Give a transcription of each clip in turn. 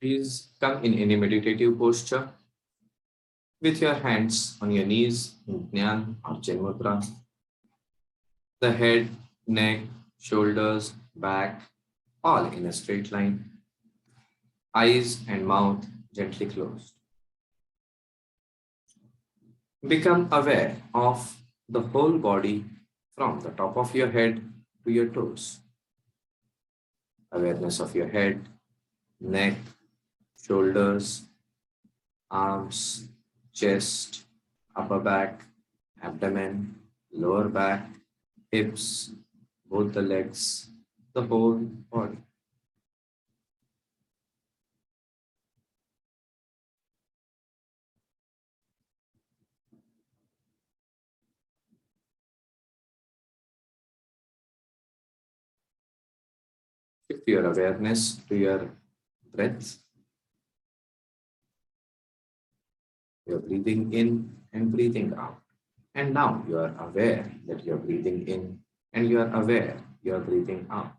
Please come in any meditative posture with your hands on your knees in Jnana or Chin Mudra. The head, neck, shoulders, back, all in a straight line. Eyes and mouth gently closed. Become aware of the whole body from the top of your head to your toes. Awareness of your head, neck, shoulders, arms, chest, upper back, abdomen, lower back, hips, both the legs, the whole body. Shift your awareness to your breath. You're breathing in and breathing out. And now you are aware that you're breathing in and you are aware you're breathing out.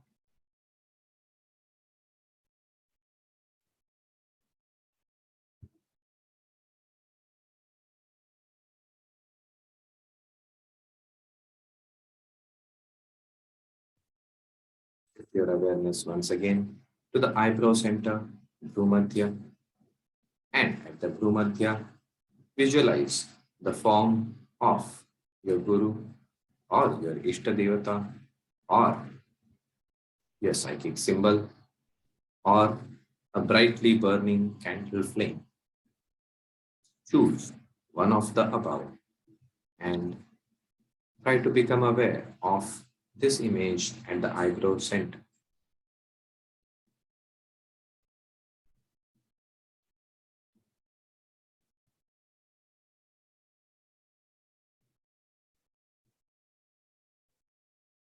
Shift your awareness once again to the eyebrow center, Bhumadhya, and at the Bhumadhya, visualize the form of your Guru or your Ishta Devata or your psychic symbol or a brightly burning candle flame. Choose one of the above and try to become aware of this image at the eyebrow center.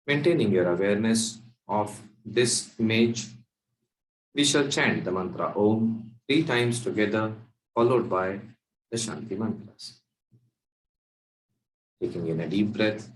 Maintaining your awareness of this image, we shall chant the mantra Om 3 times together, followed by the Shanti mantras. Taking in a deep breath.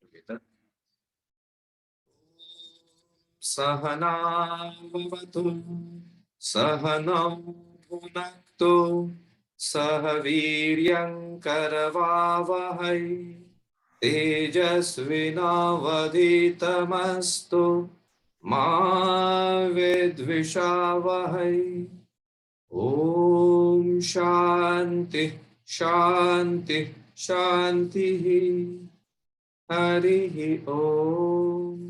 Together. Sahanavavatu Sahanam Bhunaktu Sahaviryam Karavavahai Tejasvinavaditamastu Ma Vidvishavahai Om Shanti Shanti Shanti Harihi Om.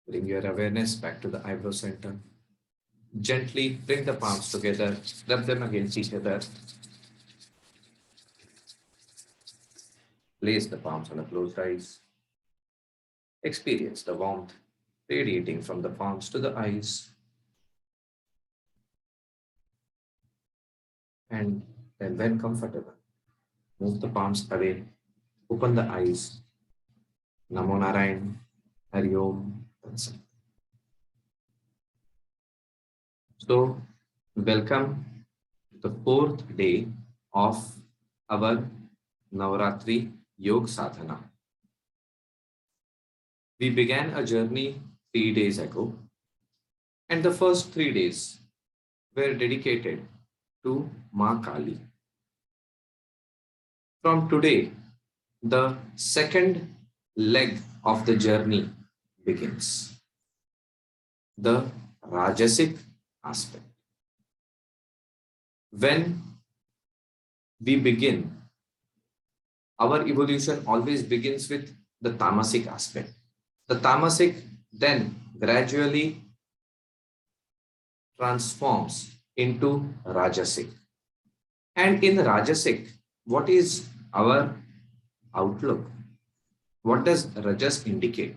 Bring your awareness back to the eyebrow center. Gently bring the palms together, rub them against each other. Place the palms on the closed eyes. Experience the warmth radiating from the palms to the eyes. And then, when comfortable, move the palms away, open the eyes. Namo Narayan, Hari Om, Tat Sat. So, welcome to the 4th day of our Navratri Yoga Sadhana. We began a journey 3 days ago, and the first 3 days were dedicated to Ma Kali. From today, the second leg of the journey begins. The Rajasic aspect. When we begin our evolution always begins with the tamasic aspect. The tamasic then gradually transforms into rajasic. And in rajasic, what is our outlook? What does rajas indicate?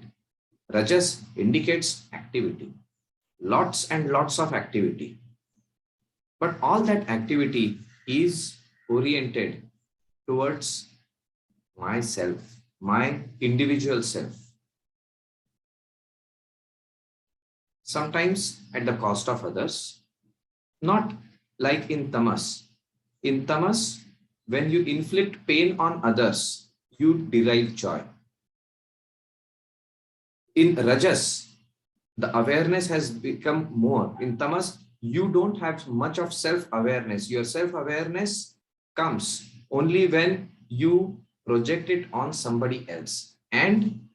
Rajas indicates activity, lots and lots of activity. But all that activity is oriented towards myself, my individual self. Sometimes at the cost of others, not like in tamas. In tamas, when you inflict pain on others, you derive joy. In rajas, the awareness has become more. In tamas, you don't have much of self-awareness. Your self-awareness comes only when you project it on somebody else. And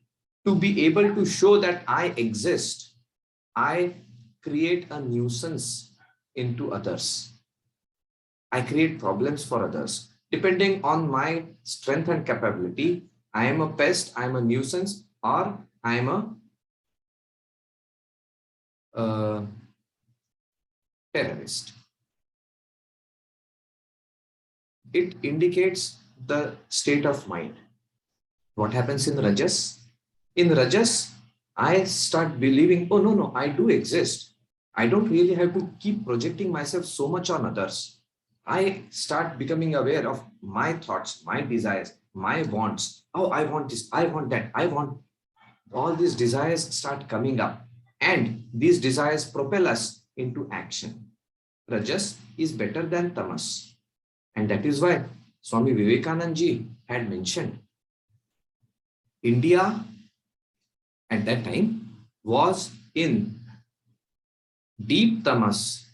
to be able to show that I exist, I create a nuisance into others. I create problems for others. Depending on my strength and capability, I am a pest, I am a nuisance, or I am a terrorist. It indicates the state of mind. What happens in Rajas? In Rajas, I start believing, oh, no, I do exist. I don't really have to keep projecting myself so much on others. I start becoming aware of my thoughts, my desires, my wants. Oh, I want this, I want that, I want. All these desires start coming up, and these desires propel us into action. Rajas is better than tamas. And that is why Swami Vivekananda ji had mentioned India at that time was in deep tamas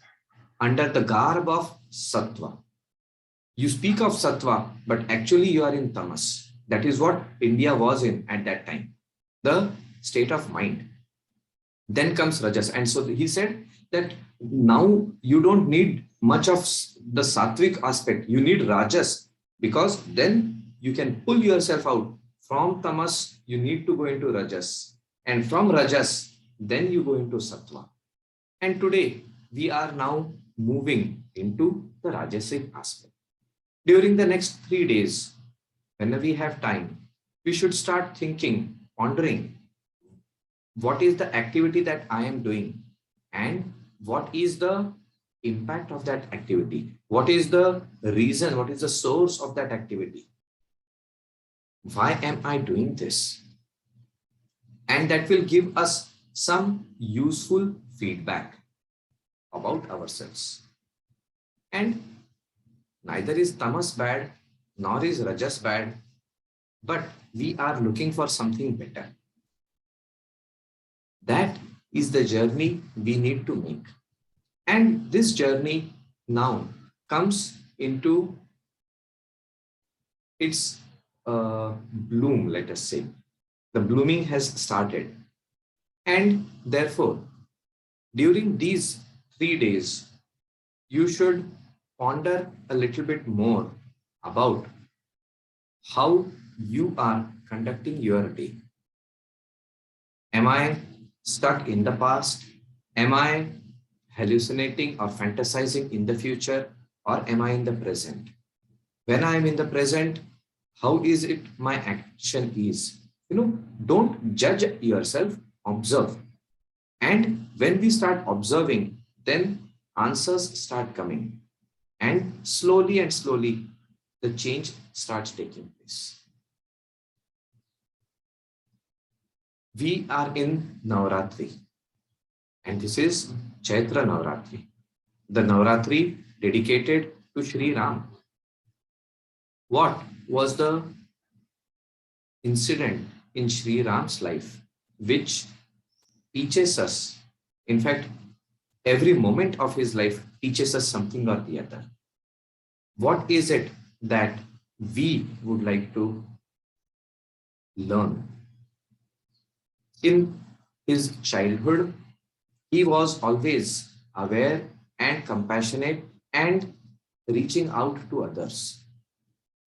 under the garb of sattva. You speak of sattva, but actually you are in tamas. That is what India was in at that time, the state of mind. Then comes rajas. And so he said that now you don't need much of the sattvic aspect. You need rajas, because then you can pull yourself out. From tamas, you need to go into rajas. And from rajas, then you go into sattva. And today, we are now moving into the rajasic aspect. During the next 3 days, whenever we have time, we should start thinking, pondering, what is the activity that I am doing, and what is the impact of that activity? What is the reason? What is the source of that activity? Why am I doing this? And that will give us some useful feedback about ourselves. And neither is tamas bad, nor is rajas bad, but we are looking for something better. That is the journey we need to make. And this journey now comes into its bloom, let us say. The blooming has started. And therefore, during these 3 days, you should ponder a little bit more about how you are conducting your day. Am I stuck in the past? Am I hallucinating or fantasizing in the future? Or am I in the present? When I am in the present, how is it my action is? Don't judge yourself, observe. And when we start observing, then answers start coming. And slowly, the change starts taking place. We are in Navratri. And this is Chaitra Navratri. The Navratri dedicated to Sri Ram. What was the incident in Sri Ram's life which teaches us, in fact, every moment of his life teaches us something or the other? What is it that we would like to learn? In his childhood, he was always aware and compassionate and reaching out to others.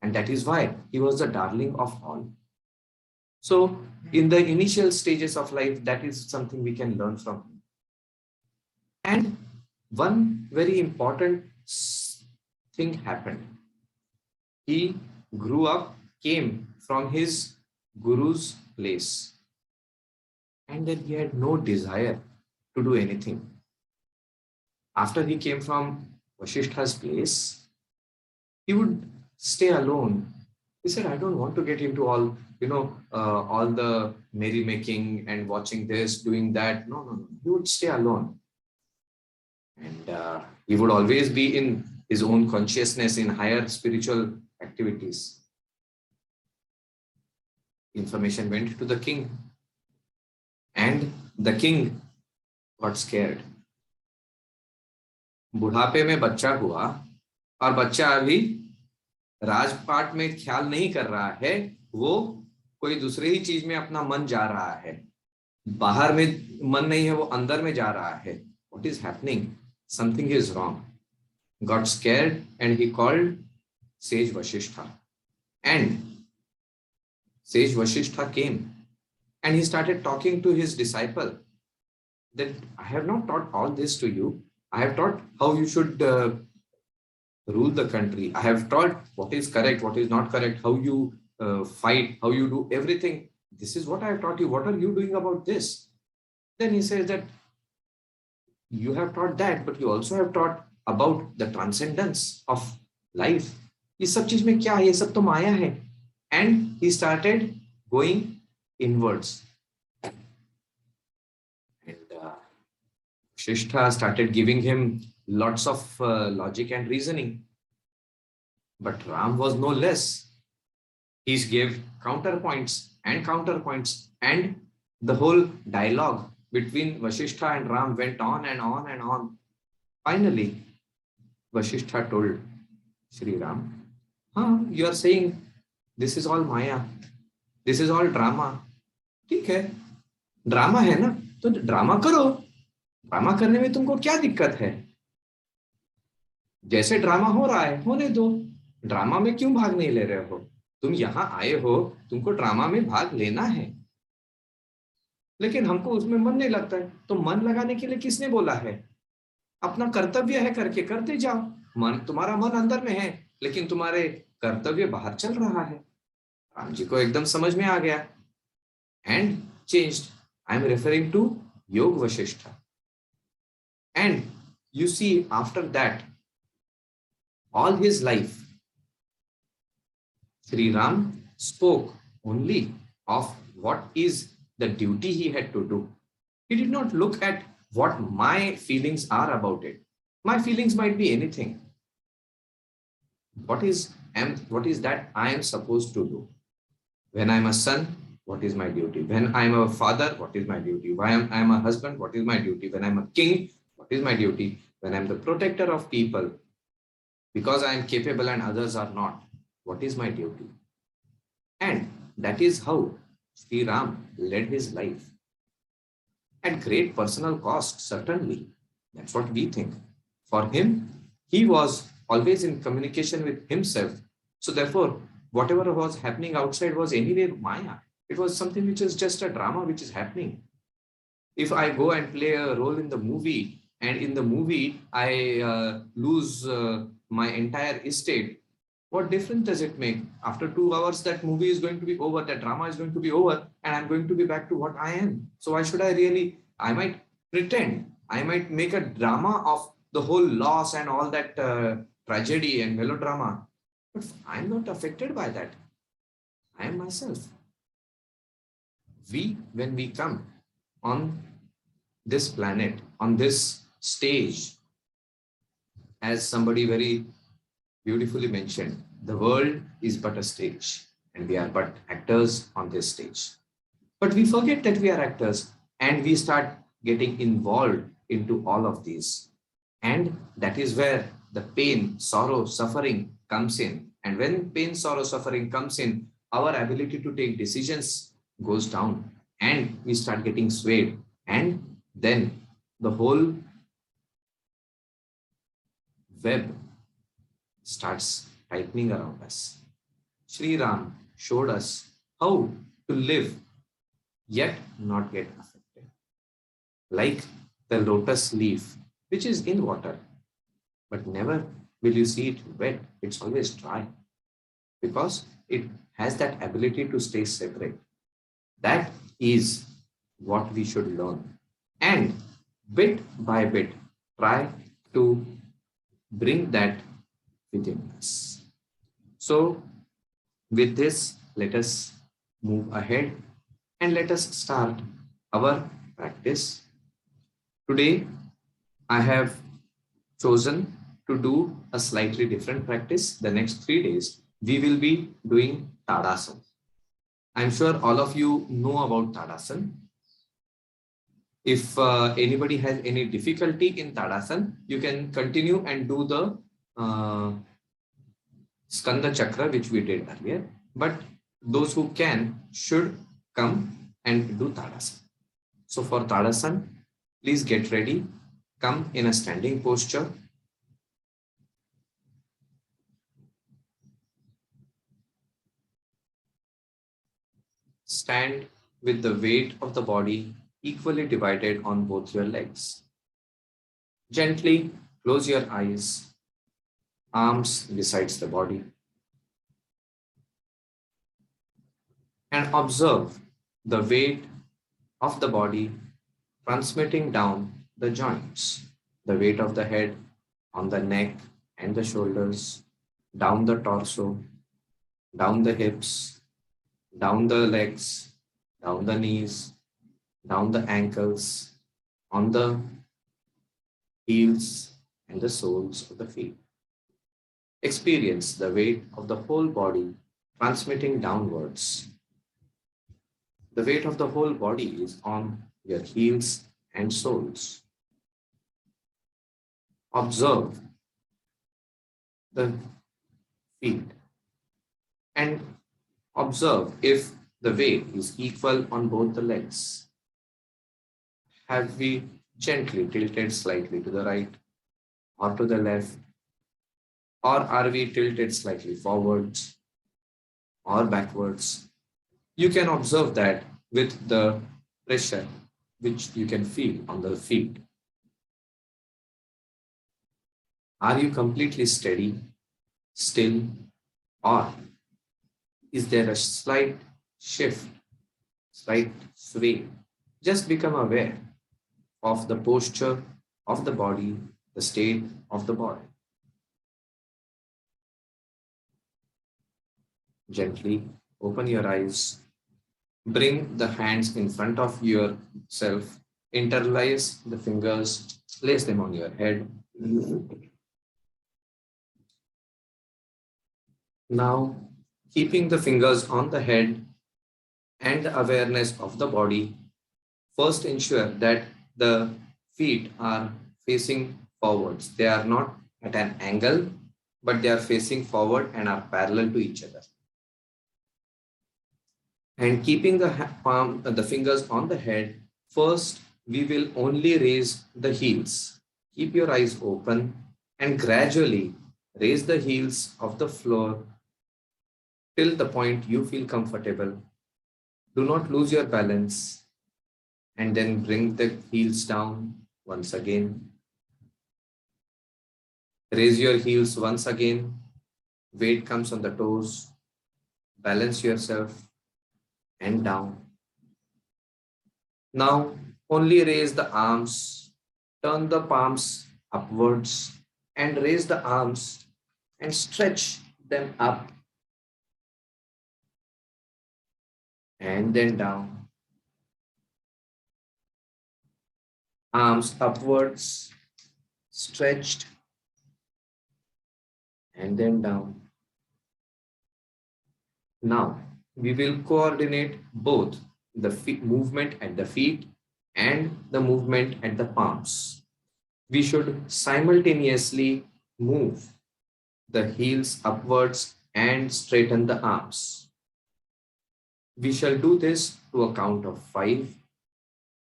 And that is why he was the darling of all. So in the initial stages of life, that is something we can learn from him. And one very important thing happened. He grew up, came from his guru's place, and then he had no desire to do anything. After he came from Vasishtha's place, he would stay alone. He said, I don't want to get into all the merrymaking and watching this, doing that. No, no, no. He would stay alone. And he would always be in his own consciousness, in higher spiritual activities. Information went to the king. And the king got scared. बुढ़ापे में बच्चा हुआ और बच्चा अभी राजपाट में ख्याल नहीं कर रहा है, वो कोई दूसरे ही चीज में अपना मन जा रहा है, बाहर में मन नहीं है, वो अंदर में जा रहा है. What is happening? Something is wrong. Got scared and he called sage Vasishtha. And sage Vasishtha came and he started talking to his disciple that I have not taught all this to you. I have taught how you should rule the country. I have taught what is correct, what is not correct, how you fight, how you do everything. This is what I have taught you. What are you doing about this? Then he says that you have taught that, but you also have taught about the transcendence of life. ये सब चीज में क्या है? ये सब तो माया है. And he started going inwards. And Shishta started giving him lots of logic and reasoning. But Ram was no less. He gave counterpoints, and the whole dialogue between Vasishtha and Ram went on and on and on. Finally, Vasishtha told Sri Ram, you are saying this is all Maya, this is all drama. ठीक है, drama है ना, तो drama करो. Drama करने में तुमको क्या दिक्कत है? जैसे ड्रामा हो रहा है होने दो. ड्रामा में क्यों भाग नहीं ले रहे हो? तुम यहाँ आए हो, तुमको ड्रामा में भाग लेना है, लेकिन हमको उसमें मन नहीं लगता है. तो मन लगाने के लिए किसने बोला है? अपना कर्तव्य है करके करते जाओ. मन, तुम्हारा मन अंदर में है, लेकिन तुम्हारे कर्तव्य बाहर चल रहा है. राम जी को एकदम समझ में आ गया. And changed. I am referring to Yoga Vashishtha. And you see after that all his life, Sri Ram spoke only of what is the duty he had to do. He did not look at what my feelings are about it. My feelings might be anything. What is that I am supposed to do? When I'm a son, what is my duty? When I'm a father, what is my duty? When I'm a husband, what is my duty? When I'm a king, what is my duty? When I'm the protector of people, because I am capable and others are not, what is my duty? And that is how Sri Ram led his life. At great personal cost, certainly. That's what we think. For him, he was always in communication with himself. So therefore, whatever was happening outside was anyway Maya. It was something which is just a drama which is happening. If I go and play a role in the movie, and in the movie I lose my entire estate, what difference does it make? After 2 hours, that movie is going to be over, that drama is going to be over, and I'm going to be back to what I am. So why should I might pretend, I might make a drama of the whole loss and all that tragedy and melodrama, but I'm not affected by that. I am myself. When we come on this planet, on this stage, as somebody very beautifully mentioned, the world is but a stage and we are but actors on this stage. But we forget that we are actors and we start getting involved into all of these. And that is where the pain, sorrow, suffering comes in. And when pain, sorrow, suffering comes in, our ability to take decisions goes down and we start getting swayed. And then the whole web starts tightening around us. Sri Ram showed us how to live yet not get affected. Like the lotus leaf, which is in water, but never will you see it wet. It's always dry because it has that ability to stay separate. That is what we should learn. And bit by bit, try to bring that within us. So, with this, let us move ahead and let us start our practice. Today, I have chosen to do a slightly different practice. The next 3 days, we will be doing Tadasana. I'm sure all of you know about Tadasana. If anybody has any difficulty in Tadasana, you can continue and do the Skanda Chakra, which we did earlier. But those who can should come and do Tadasana. So for Tadasana, please get ready. Come in a standing posture. Stand with the weight of the body equally divided on both your legs. Gently close your eyes, arms besides the body, and observe the weight of the body transmitting down the joints, the weight of the head on the neck and the shoulders, down the torso, down the hips, down the legs, down the knees, down the ankles, on the heels and the soles of the feet. Experience the weight of the whole body transmitting downwards. The weight of the whole body is on your heels and soles. Observe the feet and observe if the weight is equal on both the legs. Have we gently tilted slightly to the right or to the left? Or are we tilted slightly forwards or backwards? You can observe that with the pressure which you can feel on the feet. Are you completely steady, still, or is there a slight shift, slight sway? Just become aware of the posture of the body, the state of the body. Gently open your eyes. Bring the hands in front of yourself. Interlace the fingers. Place them on your head. Now, keeping the fingers on the head and the awareness of the body, first ensure that the feet are facing forwards. They are not at an angle, but they are facing forward and are parallel to each other. And keeping the fingers on the head, first we will only raise the heels. Keep your eyes open and gradually raise the heels of the floor till the point you feel comfortable. Do not lose your balance and then bring the heels down once again. Raise your heels once again. Weight comes on the toes. Balance yourself and down. Now only raise the arms, turn the palms upwards and raise the arms and stretch them up and then down. Arms upwards, stretched and then down. Now we will coordinate both the movement at the feet and the movement at the palms. We should simultaneously move the heels upwards and straighten the arms. We shall do this to a count of 5.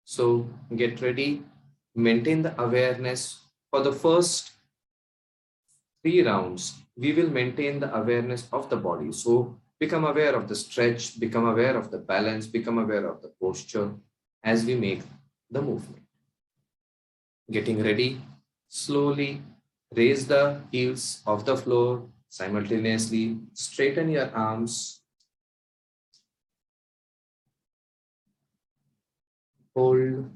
So get ready, maintain the awareness. For the first 3 rounds, we will maintain the awareness of the body. So Become aware of the stretch, become aware of the balance, become aware of the posture as we make the movement. Getting ready, slowly raise the heels off the floor, simultaneously straighten your arms, hold,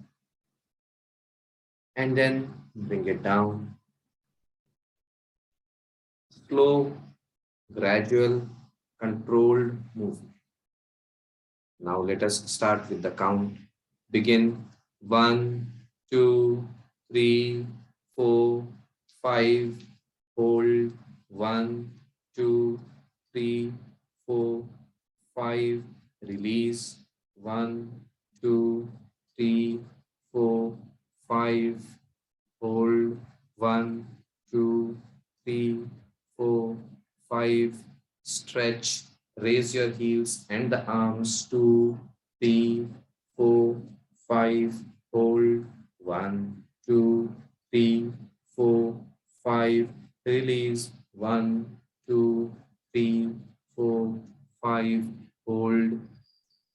and then bring it down. Slow, gradual, controlled movement. Now let us start with the count. Begin 1, 2, 3, 4, 5. Hold 1, 2, 3, 4, 5. Release 1, 2, 3, 4, 5. Hold 1, 2, 3, 4, 5. Stretch. Raise your heels and the arms. 2, 3, 4, 5. Hold 1, 2, 3, 4, 5. Release 1, 2, 3, 4, 5. Hold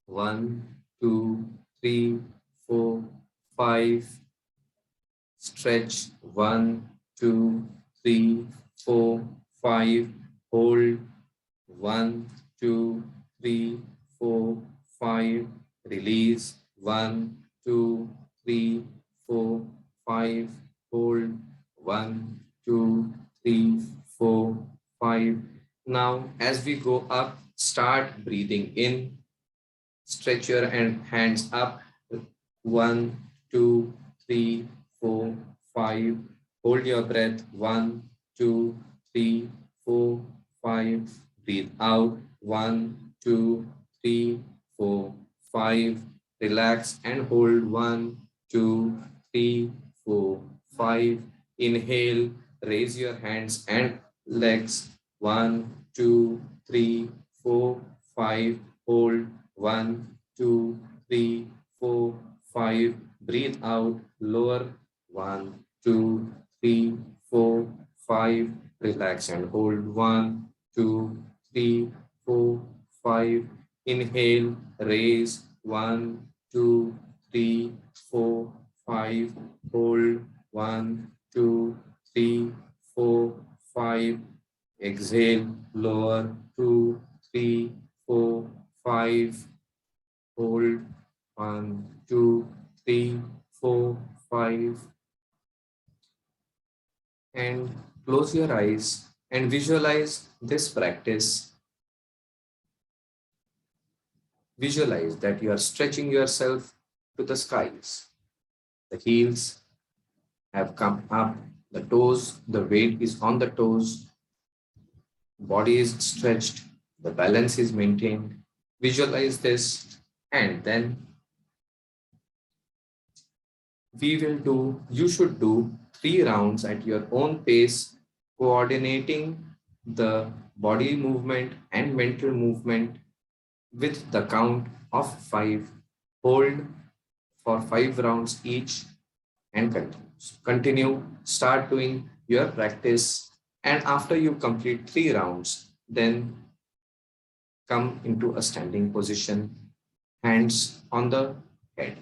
1, 2, 3, 4, 5. Stretch 1, 2, 3, 4, 5. Hold 1, 2, 3, 4, 5. Release 1, 2, 3, 4, 5. Hold 1, 2, 3, 4, 5. Now, as we go up, start breathing in. Stretch your hands up. 1, 2, 3, 4, 5. Hold your breath. 1, 2, 3, 4, 5. Breathe out. 1, 2, 3, 4, 5. Relax and hold. 1, 2, 3, 4, 5. Inhale. Raise your hands and legs. 1, 2, 3, 4, 5. Hold. 1, 2, 3, 4, 5. Breathe out. Lower. 1, 2, 3, 4, 5. Relax and hold. 1, 2, 3, 4, 5. Inhale. Raise. 1, 2, 3, 4, 5. Hold. 1, 2, 3, 4, 5. Exhale. Lower. 2, 3, 4, 5. Hold. 1, 2, 3, 4, 5. And close your eyes and visualize this practice. Visualize that you are stretching yourself to the skies. The heels have come up, the toes, the weight is on the toes, body is stretched, the balance is maintained. Visualize this, and then you should do 3 rounds at your own pace, coordinating the body movement and mental movement with the count of 5. Hold for 5 rounds each and continue. Start doing your practice, and after you complete 3 rounds, then come into a standing position, hands on the head.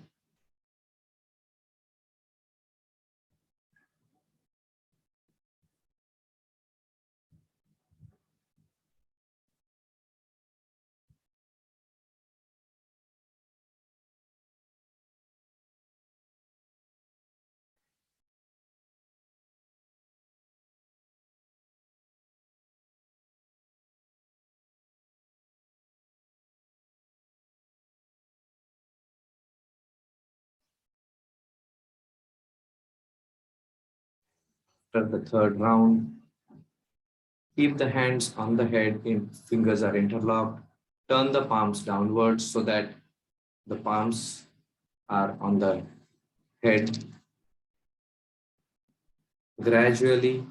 After the 3rd round, keep the hands on the head, fingers are interlocked. Turn the palms downwards so that the palms are on the head. Gradually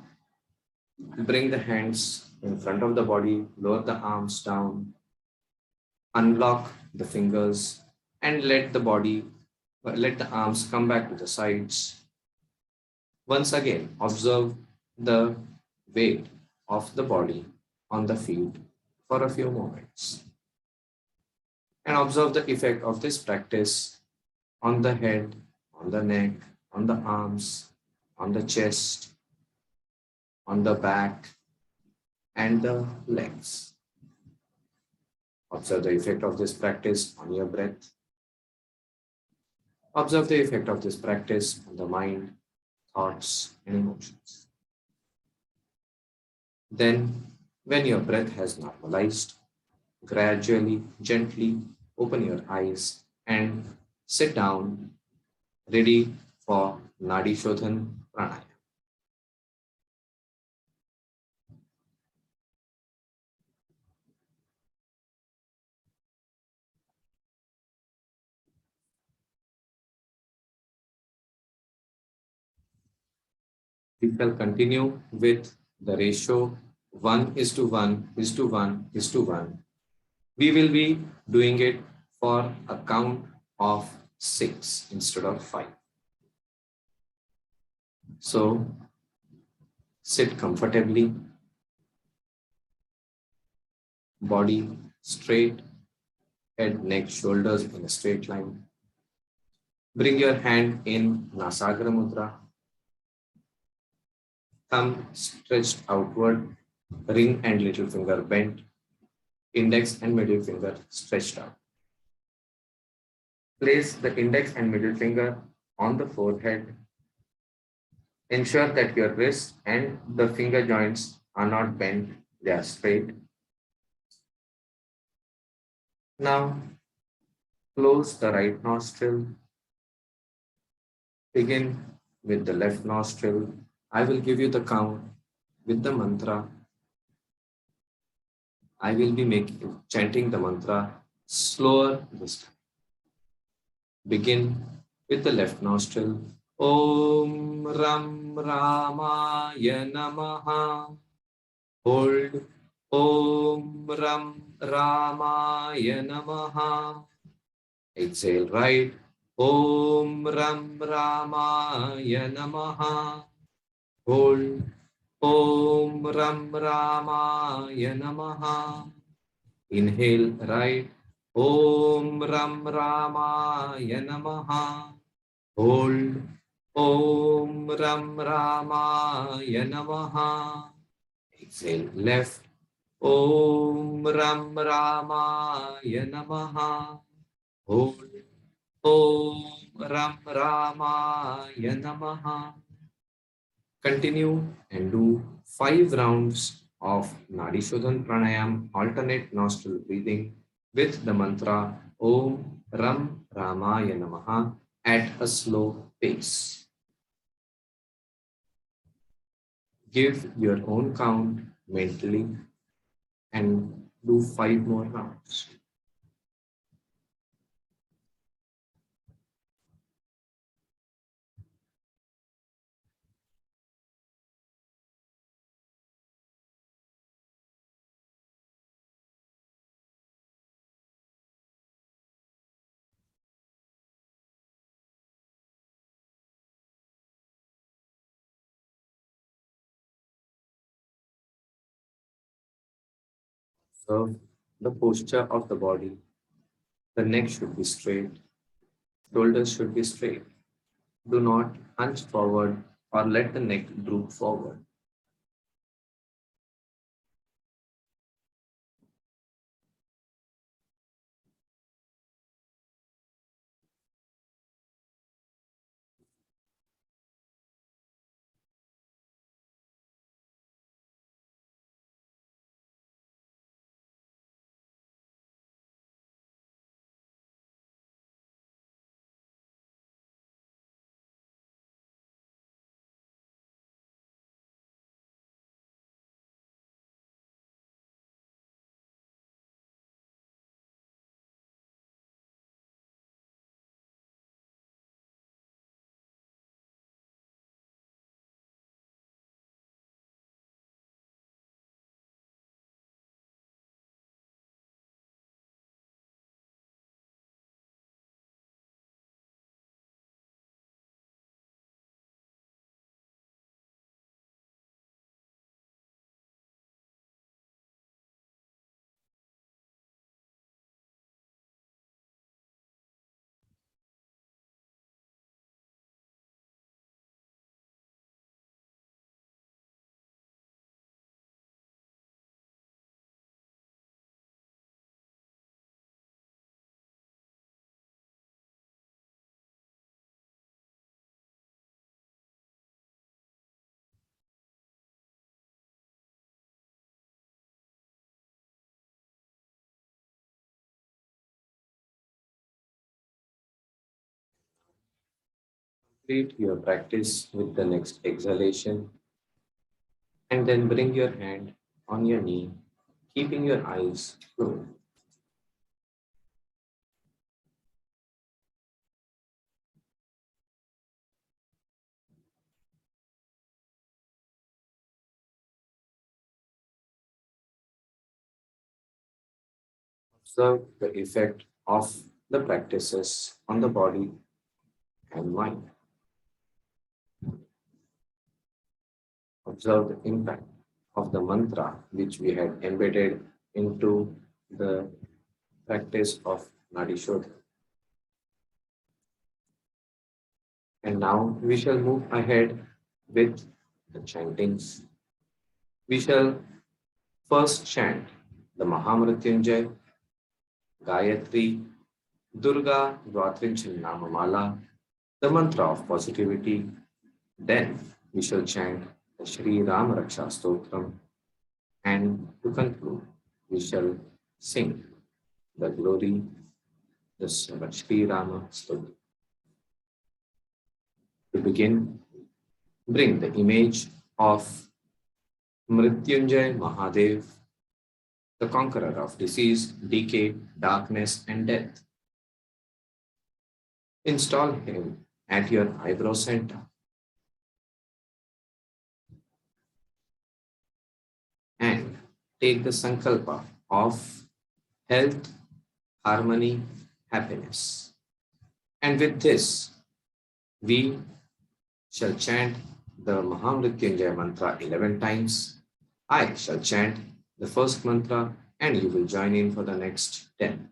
bring the hands in front of the body, lower the arms down, unlock the fingers, and let the arms come back to the sides. Once again, observe the weight of the body on the feet. for a few moments and observe the effect of this practice on the head, on the neck, on the arms, on the chest, on the back, and the legs. Observe the effect of this practice on your breath. Observe the effect of this practice on the mind, thoughts, and emotions. Then, when your breath has normalized, gradually, gently open your eyes and sit down, ready for Nadi Shodhan Pranayama. We shall continue with the ratio 1 is to 1 is to 1 is to 1. We will be doing it for a count of 6 instead of 5. So sit comfortably, body straight, head, neck, shoulders in a straight line. Bring your hand in Nasagra Mudra, thumb stretched outward, ring and little finger bent, index and middle finger stretched out. Place the index and middle finger on the forehead. Ensure that your wrist and the finger joints are not bent, they are straight. Now close the right nostril. Begin with the left nostril. I will give you the count with the mantra. I will be chanting the mantra slower this time. Begin with the left nostril. Om Ram Ramaya Namaha. Hold. Om Ram Ramaya Namaha. Exhale right. Om Ram Ramaya Namaha. Hold. Om Ram Ramaya Namaha. Inhale right. Om Ram Ramaya Namaha. Hold. Om Ram Ramaya Namaha. Exhale left. Om Ram Ramaya Namaha. Hold. Om Ram Ramaya Namaha. Continue and do 5 rounds of Nadi Shodhan Pranayam, alternate nostril breathing with the mantra Om Ram Ramaya Namaha at a slow pace. Give your own count mentally and do 5 more rounds. Observe the posture of the body. The neck should be straight, shoulders should be straight. Do not hunch forward or let the neck droop forward. Complete your practice with the next exhalation and then bring your hand on your knee, keeping your eyes closed. Observe the effect of the practices on the body and mind. Observe the impact of the mantra which we had embedded into the practice of Nadi Shodha. And now we shall move ahead with the chantings. We shall first chant the Mahamrityunjay, Gayatri, Durga Dvatrinchil the mantra of positivity. Then we shall chant the Sri Ram Raksha Stotram, and to conclude, we shall sing the glory, the Sri Rama Stotram. To begin, bring the image of Mrityunjay Mahadev, the conqueror of disease, decay, darkness, and death. Install him at your eyebrow center and take the sankalpa of health, harmony, happiness. And with this, we shall chant the Mahamrityunjaya mantra 11 times. I shall chant the first mantra and you will join in for the next 10.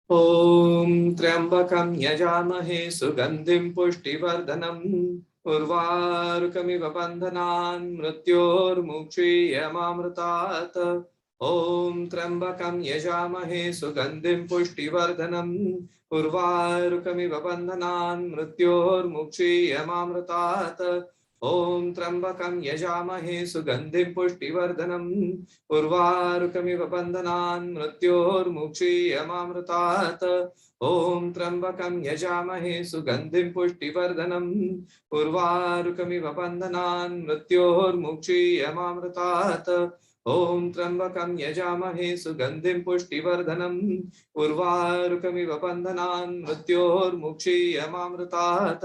Om Triambakam Yajamahe Sugandhim Pushtivardhanam Urvarukamiva Bandhanan Mrityor Mukshiyamamritat. Om Triambakam Yajamahe Sugandhim Pushtivardhanam Urvarukamiva Bandhanan Mrityor Mukshiyamamritat. Om Trambakam Yajamahe Sugandhim Pushtivardhanam Urvarukamiva Bandhanan Mrityor Mukshiyamamritat. Om Trambakam Yajamahe Sugandhim Pushtivardhanam Urvarukamiva Bandhanan Mrityor Mukshiyamamritat. Om Trambakam Yajamahe Sugandhim Pushtivardhanam Urvarukamiva Bandhanan Mrityor Mukshiyamamritat.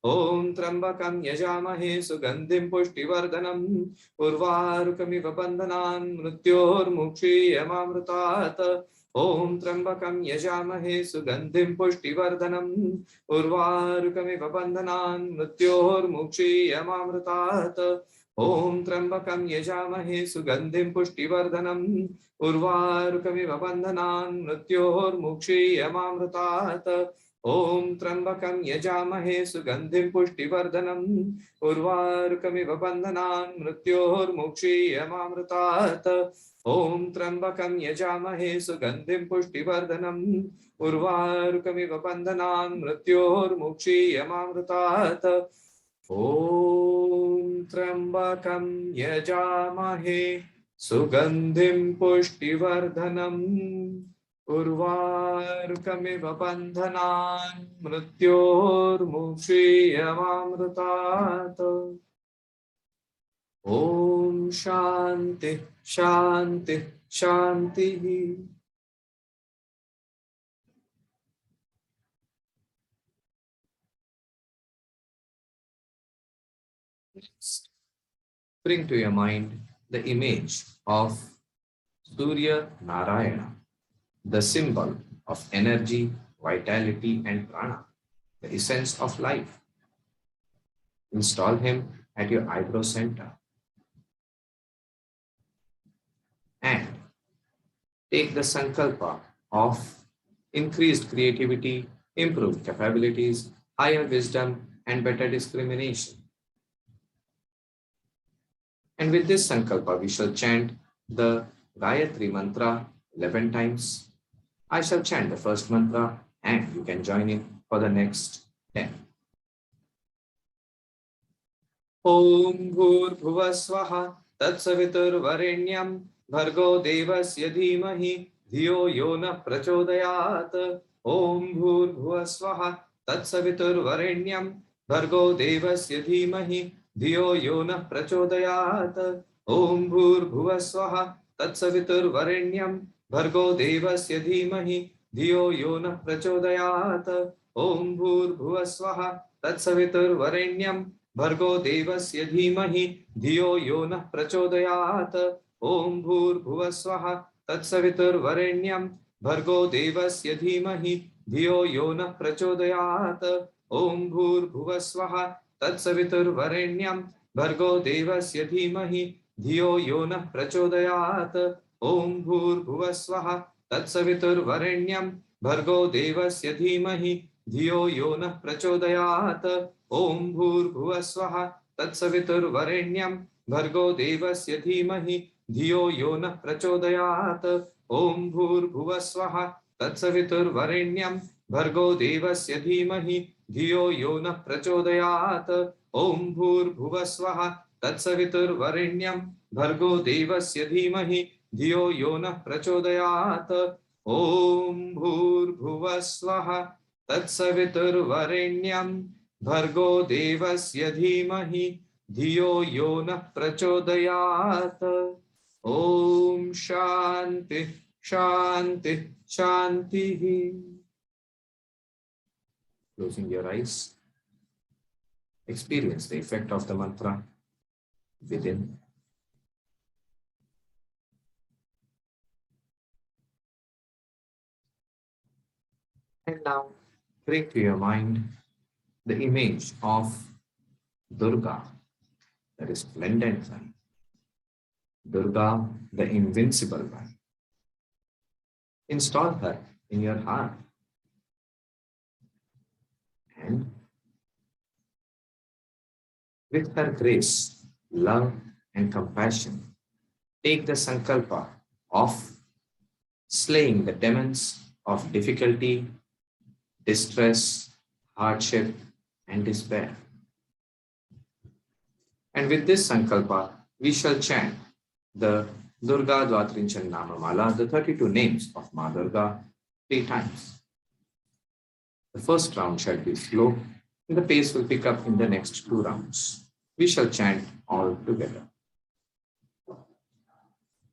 Om Trambakam Yajamahe Sugandhim Pushtivardhanam Urvarukamiva Bandhanan Mrityor Mukshiyamamritat. Om Trambakam Yajamahe Sugandhim Pushtivardhanam Urvarukamiva Bandhanan Mrityor Mukshiyamamritat. Om Trambakam Yajamahe Sugandhim Pushtivardhanam Urvarukamiva Bandhanan Mrityor Mukshiyamamritat. Om Trambakam Yajamahe Sugandhim Pushtivardhanam Urvarukamiva Bandhanan Mrityor Mukshiyamamritat. Om Trambakam Yajamahe Sugandhim Pushtivardhanam Urvarukamiva Bandhanan Mrityor Mukshiyamamritat. Om Trambakam Yajamahe Sugandhim Pushtivardhanam Urvarukamiva Bandhanan Mrityor Mukshiyamamritat. Om Shanti Shanti Shanti. Next, bring to your mind the image of Surya Narayana, the symbol of energy, vitality, and prana, the essence of life. Install him at your eyebrow center and take the sankalpa of increased creativity, improved capabilities, higher wisdom, and better discrimination. And with this sankalpa, we shall chant the Vayatri Mantra 11 times. I shall chant the first mantra and you can join in for the next 10. Om Bhur Bhuvasvaha Tatsavitur Varenyam Bhargo Devasya Dhimahi Dhiyo Yona Prachodayat. Om Bhur Bhuvasvaha तत्सवितुर्वरेण्यं भर्गो देवस्य धीमहि धियो यो नः प्रचोदयात्। ॐ भूर्भुवः स्वः तत्सवितुर्वरेण्यं भर्गो देवस्य धीमहि धियो यो नः प्रचोदयात्। ॐ भूर्भुवः स्वः तत्सवितुर्वरेण्यं भर्गो देवस्य धीमहि धियो यो नः प्रचोदयात्। ॐ भूर्भुवः स्वः तत्सवितुर्वरेण्यं भर्गो देवस्य धीमहि धियो यो नः प्रचोदयात्। ॐ भूर्भुवः स्वः तत्सवितुर्वरेण्यं भर्गो देवस्य धीमहि धियो यो नः प्रचोदयात्। ॐ भूर्भुवः स्वः तत्सवितुर्वरेण्यं भर्गो देवस्य धीमहि धियो यो नः प्रचोदयात्। ॐ भूर्भुवः स्वः तत्सवितुर्वरेण्यं भर्गो देवस्य धीमहि धियो यो नः प्रचोदयात्। ॐ भूर्भुवः स्वः तत्सवितुर्वरेण्यं भर्गो देवस्य धीमहि धियो यो नः प्रचोदयात्। ॐ भूर्भुवः स्वः तत्सवितुर्वरेण्यं भर्गो देवस्य धीमहि धियो यो नः प्रचोदयात्। ॐ भूर्भुवः स्वः तत्सवितुर्वरेण्यं भर्गो देवस्य धीमहि धियो यो नः प्रचोदयात्। ॐ शान्ति शान्ति शान्तिः। Closing your eyes, experience the effect of the mantra within. And now bring to your mind the image of Durga, that is splendid one. Durga, the invincible one. Install her in your heart. And with her grace, love, and compassion, take the sankalpa of slaying the demons of difficulty, distress, hardship, and despair. And with this sankalpa, we shall chant the Durga Dvatrinchan Namamala, the 32 names of Ma Durga, 3 times. The first round shall be slow, and the pace will pick up in the next 2 rounds. We shall chant all together.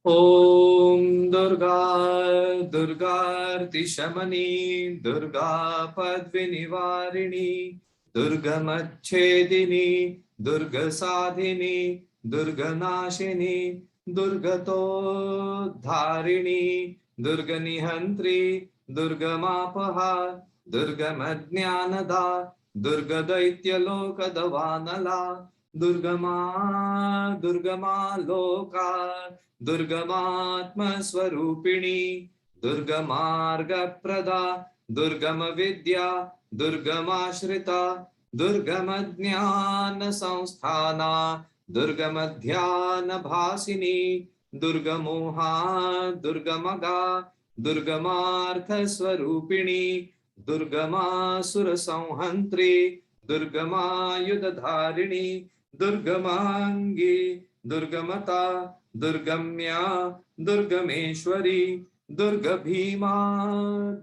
Om Durga Durgarti Shamani Durga Padvinivarini Durga Machedini Durga Sadhini Durga Nashini Durgato Dharini Durga Nihantri Durga Mapaha Durga Madnyanada Durga Daitya Lokadavanala Durgama Durgama Loka Durgamatma Swarupini Durgamarga Prada Durgama Vidya Durgamashrita Durgamadnyana Samsthana Durgamadhyana Bhasini Durgamoha Durgamaga Durgamartha Swarupini Durgamasura Samhantri Durgama Yudadharini Durgamangi Durgamata Durgamya Durgameshwari Durga Bhima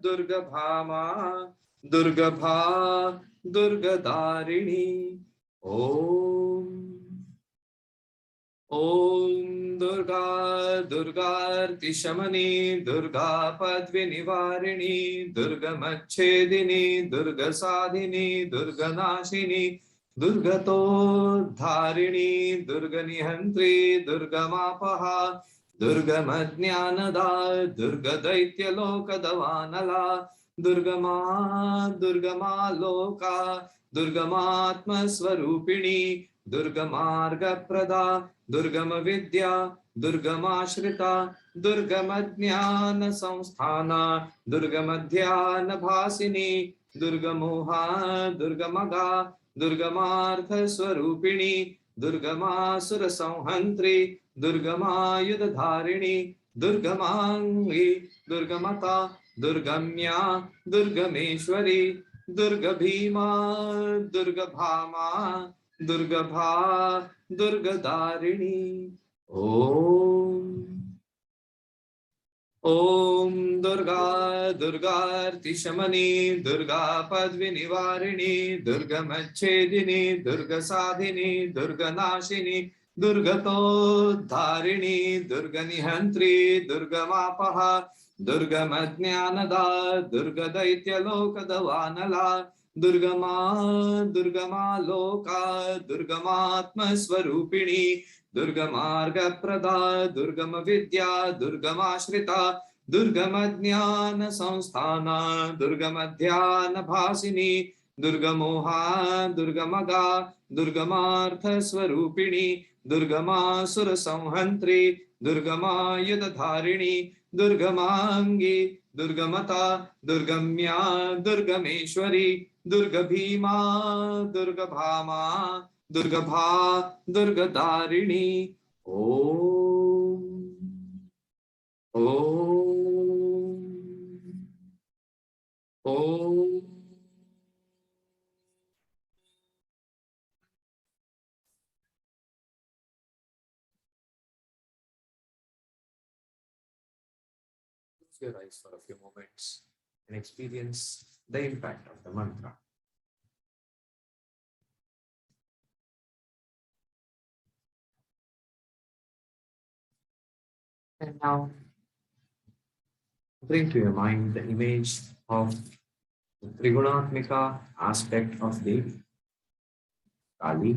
Durga Bhama Durga Bha Durga Darini. Om Durga Durgarti Shamani Durga Padvinivarini Durga Machedini Durga Sadhini Durga Nashini Durgato Dharini Durga Nihantri Durga Mapaha Durga Madnyanada Durga Daitya Lokadavanala Durgama Durgama Loka Durgamatma Swarupini Durgamarga Prada Durgama Vidya Durgamashrita Durgamadnyana Samsthana Durgamadhyana Bhasini Durgamoha Durgamaga Durgamartha Swarupini Durgamasura Samhantri Durgamayudadharini Durgamangi Durgamata Durgamya Durgameshwari Durga Bhima Durga Bhama Durga Bha Durga Darini. Om ओम दुर्गा दुर्गार्तिशमनी दुर्गा पद्विनिवारिणी दुर्गमच्छेदिनी दुर्गसाधिनी दुर्गनाशिनी दुर्गतोद्धारिणी दुर्गनिहन्त्री दुर्गमापः दुर्गमज्ञानदा दुर्गदैत्यलोकदवानला दुर्गमा दुर्गमा लोका दुर्गमात्मस्वरूपिणी दुर्गमार्गप्रदा दुर्गम विद्या दुर्गमाश्रिता दुर्गम ज्ञान संस्थाना दुर्गम ध्यान भासिनी दुर्गमोहा दुर्गमगा दुर्गमार्थ स्वरूपिणी Durgamasur संहंत्री दुर्गमायुधधारिणी दुर्गमांगी दुर्गमता दुर्गम्या दुर्गमेश्वरी दुर्गभीमा दुर्गभामा दुर्गभा दुर्गदारिणी Om Om Om Close your eyes for a few moments and experience the impact of the mantra. And now bring to your mind the image of the Trigunatmika aspect of Devi, Kali,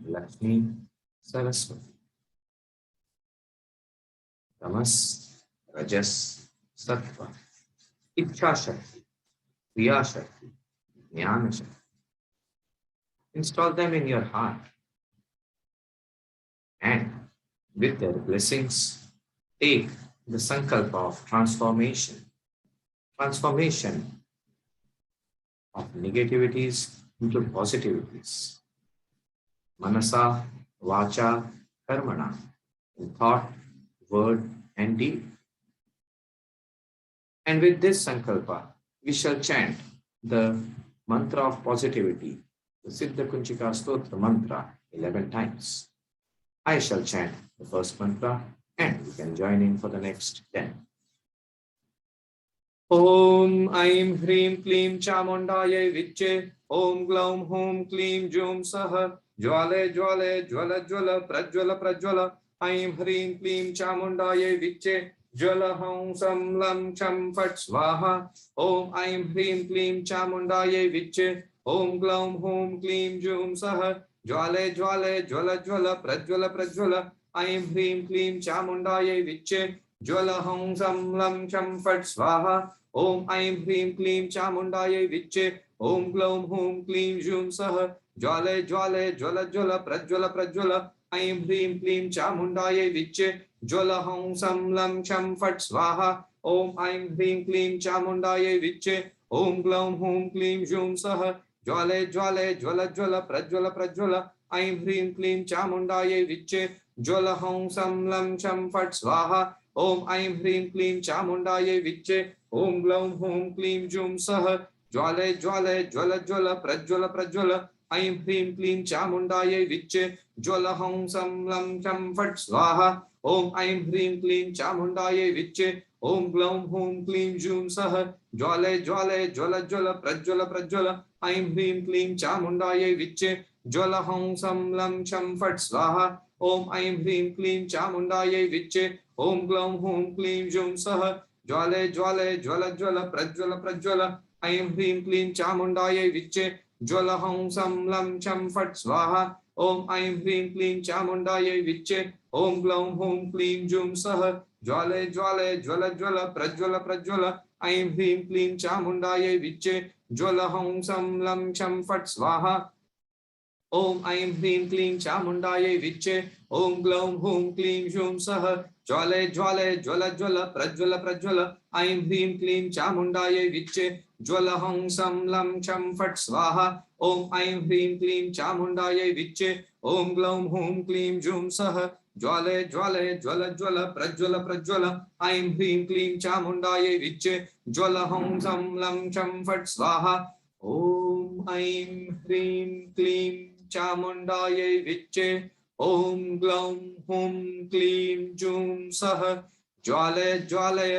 Lakshmi, Saraswati, Tamas, Rajas, Sattva, Ichha Shakti, Kriya Shakti, Jnana Shakti. Install them in your heart and with their blessings, take the sankalpa of transformation of negativities into positivities. Manasa, Vacha, Karmana, in thought, word, and deed. And with this sankalpa, we shall chant the mantra of positivity, the Siddha Kunchika Stotra mantra, 11 times. I shall chant the first mantra, and you can join in for the next 10. Om Aim Hrim Klim Chamundaya Viche Om Glaum Hum Klim Jum Saha Jwale Jwale Jwala Jwala Prajwala Prajwala Aim Hrim Klim Chamundaya Viche Jwala Hum Sam Lam Cham Fat Swaha Om Aim Hrim Klim Chamundaya Viche Om Glaum Hum Klim Jum Saha Jwale Jwale Jwala Jwala Prajwala Prajwala Aim Hrim Klim Chamundaya Viche Jwala Hum Sam Lam Cham Fat Swaha Om Aim Hrim Klim Chamundaya Viche Om Glaum Hum Klim Jum Saha Jwale Jwale Jwala Jwala Prajwala Prajwala Aim Hrim Klim Chamundaya Viche Jwala Hum Sam Lam Cham Fat Swaha Om Aim Hrim Klim Chamundaya Viche Om Glaum Hum Klim Jum Saha Jwale Jwale Jwala Jwala Prajwala Prajwala Aim Hrim Klim Chamundaya Viche Jwala Hum Sam Lam Cham Fat Swaha Om Aim Hrim Klim Chamundaya Viche Om Glaum Hum Klim Jum Saha Jwale Jwale Jwala Jwala Prajwala Prajwala Aim Hrim Klim Chamundaya Viche Jwala Hum Sam Lam Cham Fat Swaha Om Aim Hrim Klim Chamundaya Viche Om Glaum Hum Klim Jum Saha Jwale Jwale Jwala Jwala Prajwala Prajwala Aim Hrim Klim Chamundaya Viche Jwala Hum Sam Lam Cham Fat Swaha Om Aim Hrim Klim Chamundaya Viche Om Glaum Hum Klim Jum Saha Jwale Jwale Jwala Jwala Prajwala Prajwala Aim Hrim Klim Chamundaya Viche Jwala Hum Sam Lam Cham Fat Swaha Om Aim Hrim Klim Chamundaya Viche Om Glaum Hum Klim Jum Saha Jwale Jwale Jwala Jwala Prajwala Prajwala Aim Hrim Klim Chamundaya Viche Jwala Hum Sam Lam Cham Fat Swaha Om Aim Hrim Klim Chamundaya Viche Om Glaum Hum Klim Jum Saha Jwale Jwale Jwala Jwala Prajwala Prajwala Aim Hrim Klim Chamundaya Viche Jwala Hum Sam Lam Cham Fat Swaha Om Aim Hrim Klim Chamundaya Viche Om Glaum Hum Klim Jum Saha Jwale Jwale Jwala Jwala Prajwala Prajwala Aim Hrim Klim Chamundaya Viche Jwala Hum Sam Lam Cham Fat Swaha Om Aim Hrim Klim Chamundaya Viche Om Glaum Hum Klim Jum Saha ज्वालय ज्वालय,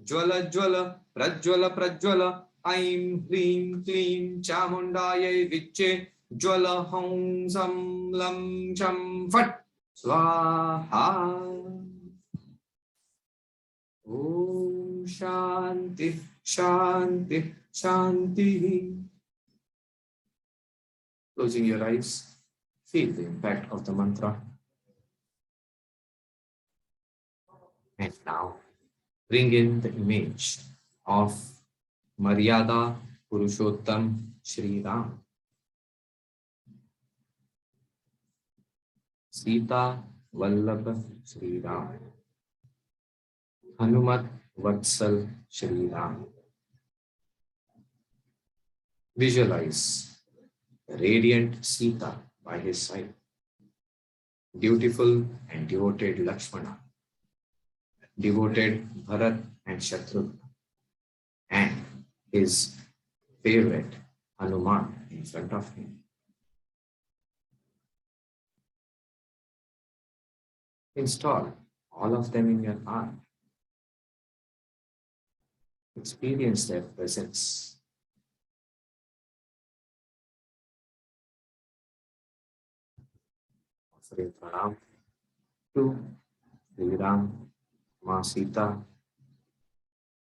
ज्वल ज्वल, प्रज्वल प्रज्वल, ऐं ह्रीं क्लीं चामुण्डायै विच्चे, ज्वल हौं सं लं शं फट् स्वाहा। Om Shanti Shanti Shanti. Closing your eyes, feel the impact of the mantra. And now bring in the image of Maryada Purushottam Shri Ram, Sita Vallabha Shri Ram, Hanumat Vatsal Shri Ram. Visualize radiant Sita by his side, beautiful and devoted Lakshmana, devoted Bharat and Shatrugna, and his favorite Hanuman in front of him. Install all of them in your heart. Experience their presence. Offering pranam to Sri Ram, Ma Sita,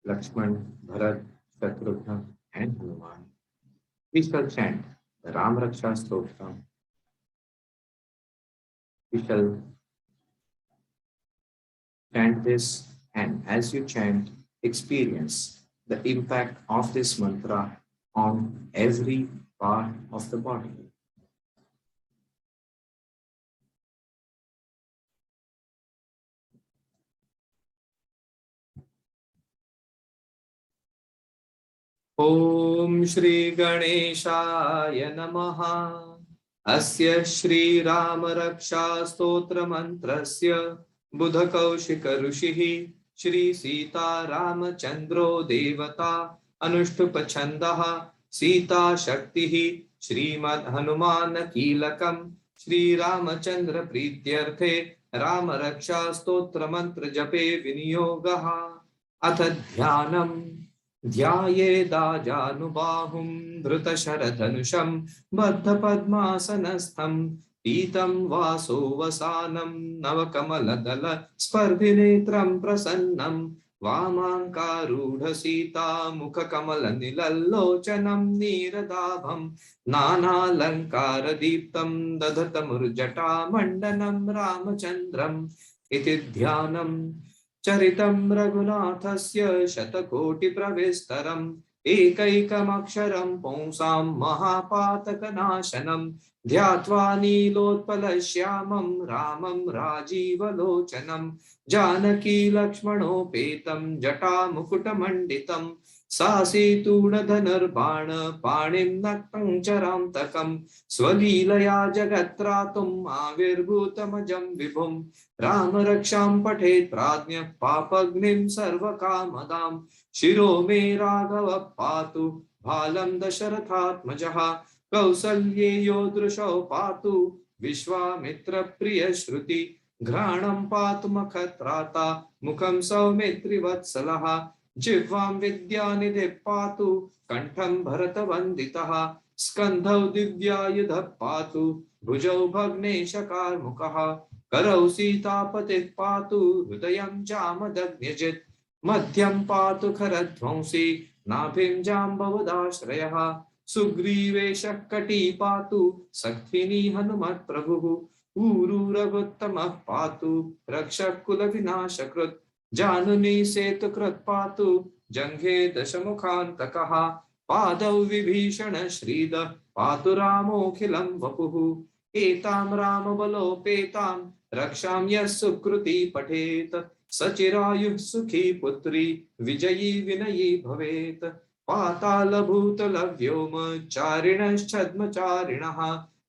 Lakshman, Bharat, Shatrugna, and Hanuman. We shall chant the Ram Raksha Stotra. We shall chant this, and as you chant, experience the impact of this mantra on every part of the body. Om Shri Ganeshaya Namaha. Asya Shri Ram Raksha Stotra Mantrasya Buddha Kaushika Rushihi Shri Sita Ramachandro Devata Anushtupa Chandaha Sita Shaktihi Shrimad Hanuman Kilakam Shri Ramachandra Prityarthe Ram Raksha Stotra Mantra Jape Viniyogaha Atha Dhyanam ध्यायेदाजानुबाहुं धृतशरधनुषं बद्धपद्मासनस्थं पीतं वासो वसानं नवकमलदल स्पर्धिनेत्रं प्रसन्नं वामाङ्कारूढसीता मुखकमलनिलल्लोचनं नीरदाभं नानालङ्कारदीप्तं दधतमुर्जटामण्डनं रामचन्द्रम् इति ध्यानम् चरितं रघुनाथस्य शतकोटिप्रविस्तरम् एकैकमक्षरं पुंसां महापातकनाशनं ध्यात्वा नीलोत्पलश्यामं रामं राजीवलोचनं जानकी लक्ष्मणोपेतं जटामुकुटमण्डितं सासीतूणधनुर्बाण पाणिं नक्तं चरान्तकं स्वलीलया जगत्त्रातुम् आविर्भूतमजं विभुं राम रक्षां पठेत् प्राज्ञः पापग्निं सर्वकामदां शिरो मे राघव पातु भालं दशरथात्मजः कौसल्येयो दृशौ पातु विश्वामित्र प्रिय श्रुति घ्राणं पातु मखत्राता मुखं सौमित्रिवत्सलः जिह्वां विद्यानिधिः पातु कंठं भरतवन्दितः स्कन्धौ दिव्यायुधः पातु भुजौ भग्नेशकार्मुकः करौ सीतापतिः पातु हृदयं जामदग्न्यजित् मध्यं पातु खरध्वंसी नाभिं जाम्बवदाश्रयः सुग्रीवेशः कटी पातु सख्विनी हनुमत्प्रभुः ऊरू रघुत्तमः पातु रक्षः कुलविनाशकृत् जानुनी सेतुकृत् पातु जङ्घे दशमुखान्तकः पादौ विभीषण श्रीदः पातु रामोऽखिलं वपुः एतां रामबलोपेतां रक्षां यः सुकृती पठेत् सचिरायुः सुखी पुत्री विजयी विनयी भवेत् पातालभूतलव्योमचारिणश्छद्मचारिणः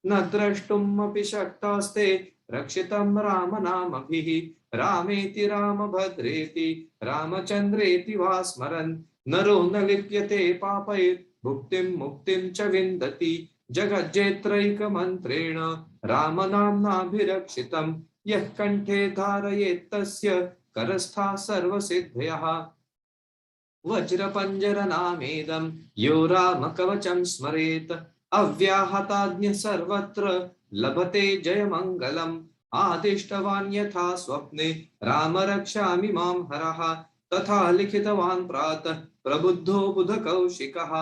न द्रष्टुमपि शक्तास्ते रक्षितं रामनामभिः रामेति रामभद्रेति रामचन्द्रेति वा स्मरन् नरो न लिप्यते पापैर् भुक्तिं मुक्तिं च विन्दति जगज्जेत्रैकमन्त्रेण रामनाम्नाभिरक्षितं यः कण्ठे धारयेत् तस्य करस्था सर्वसिद्धयः वज्रपञ्जरनामेदं यो रामकवचं स्मरेत् अव्याहताज्ञ सर्वत्र लभते जयमङ्गलम् आदिष्टवान् यथा स्वप्ने राम रक्षामि मां हरः तथा लिखितवान् प्रातः प्रबुद्धो बुधकौशिकः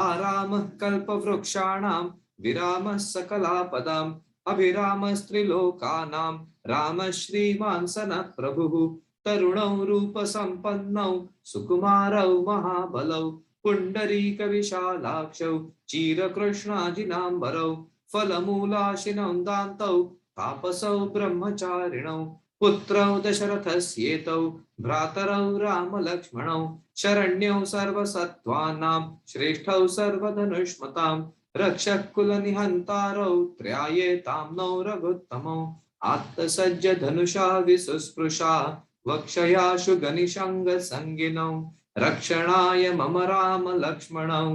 आरामः कल्पवृक्षाणां विरामः सकलापदाम् अभिरामस्त्रिलोकानां रामः श्रीमान् सनः प्रभुः तरुणौ रूपसम्पन्नौ सुकुमारौ महाबलौ पुण्डरीकविशालाक्षौ चीरकृष्णाजिनाम्बरौ फलमूलाशिनौ दान्तौ तापसौ ब्रह्मचारिणौ पुत्रौ दशरथस्येतौ भ्रातरौ रामलक्ष्मणौ शरण्यौ सर्वसत्त्वानां श्रेष्ठौ सर्वधनुष्मतां रक्षः कुलनिहन्तारौ त्रयायेतां नौ रघुत्तमौ आत्तसज्ज धनुषा विसुस्पृशा वक्षयाशु गनिशङ्गसङ्गिनौ रक्षणाय मम राम लक्ष्मणौ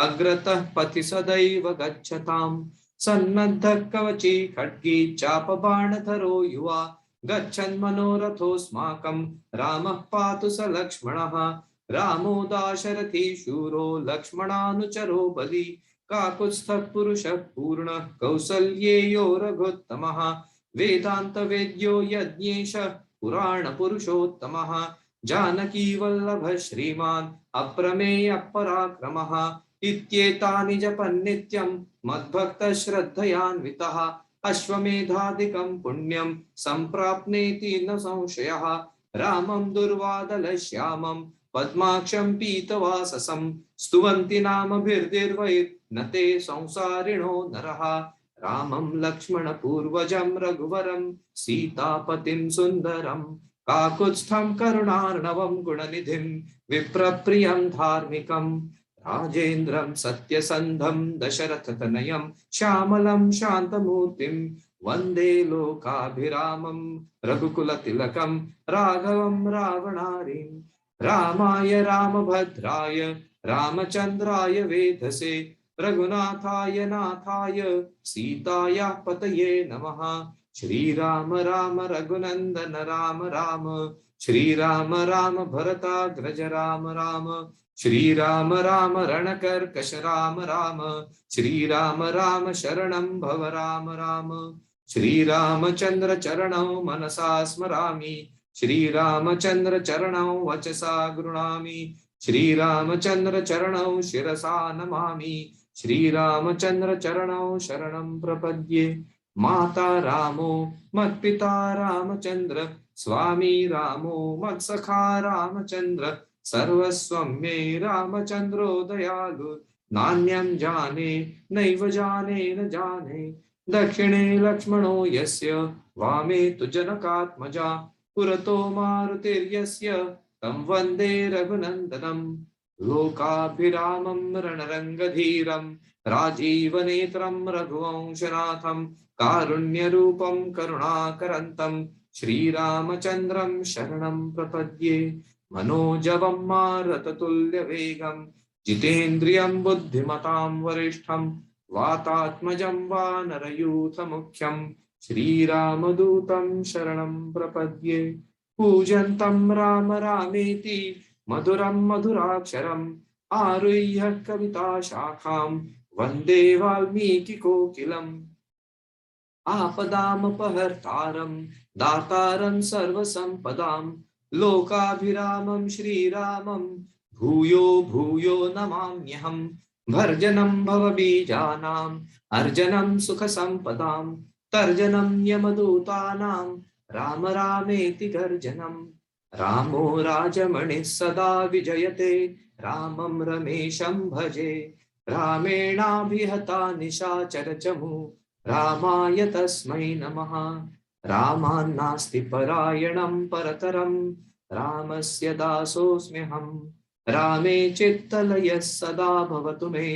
अग्रतः पथि सदैव गच्छताम् सन्नद्धः कवची खड्गी चापबाणधरो युवा गच्छन् मनोरथोऽस्माकं रामः पातु स लक्ष्मणः रामो दाशरथी शूरो लक्ष्मणानुचरो बली काकुत्स्थः पुरुषः पूर्णः कौसल्येयो रघुत्तमः वेदान्तवेद्यो यज्ञेश पुराण पुरुषोत्तमः जानकी वल्लभ श्रीमान् अप्रमेय पराक्रमः इत्येतानि जपन् नित्यं मद्भक्तः श्रद्धयान्वितः अश्वमेधादिकं पुण्यं सम्प्राप्नोति न संशयः रामं दुर्वादलश्यामं पद्माक्षं पीतवाससं स्तुवन्ति नामभिर्दिर्वैर्न ते संसारिणो नरः रामं लक्ष्मणपूर्वजं रघुवरं सीतापतिं सुन्दरं काकुत्स्थं करुणार्णवं गुणनिधिं विप्रप्रियं धार्मिकं राजेन्द्रं सत्यसन्धं दशरथतनयं श्यामलं शान्तमूर्तिं वन्दे लोकाभिरामं रघुकुलतिलकं राघवं रावणारिं रामाय रामभद्राय रामचन्द्राय वेधसे रघुनाथाय नाथाय सीताया पतये नमः श्रीराम राम रघुनंदन राम राम श्रीराम राम भरताग्रज राम राम श्रीराम राम रणकर्कश राम राम श्रीराम राम शरणं भव राम राम श्रीरामचंद्र चरणौ मनसा स्मरामि श्रीरामचंद्र चरणौ वचसा गृह्णामि श्रीरामचंद्र चरणौ शिरसा नमामि श्रीरामचंद्र चरणौ शरणं प्रपद्ये माता रामो मत्पिता रामचंद्र स्वामी रामो मत्सखा रामचंद्र सर्वस्वं मे रामचंद्रो दयालु नान्यं जाने नैव जाने न जाने दक्षिणे लक्ष्मणो यस्य वामे तु जनकात्मजा पुरतो मारुतिर्यस्य तं वन्दे रघुनन्दनं लोकाभिरामं रणरङ्गधीरं राजीवनेत्रं रघुवंशनाथं कारुण्यरूपं करुणाकरन्तं श्रीरामचन्द्रं शरणं प्रपद्ये मनोजवं मारुततुल्यवेगं जितेन्द्रियं बुद्धिमतां वरिष्ठं वातात्मजं वानरयूथमुख्यं श्रीरामदूतं शरणं प्रपद्ये पूजन्तं राम रामेति मधुरं मधुराक्षरम् आरुह्य कविताशाखां वन्दे वाल्मीकिकोकिलम् आपदामपहर्तारं दातारं सर्वसम्पदां लोकाभिरामं श्रीरामं भूयो भूयो नमाम्यहम् भर्जनं भवबीजानाम् अर्जनं सुखसम्पदां तर्जनं यमदूतानां राम रामेति गर्जनम् रामो राजमणिः सदा विजयते रामं रमेशं भजे रामेणाभिहता निशाचरचमु रामाय तस्मै नमः रामान्नास्ति परायणं परतरं रामस्य दासोऽस्म्यहम् रामे चित्तलयः सदा भवतु मे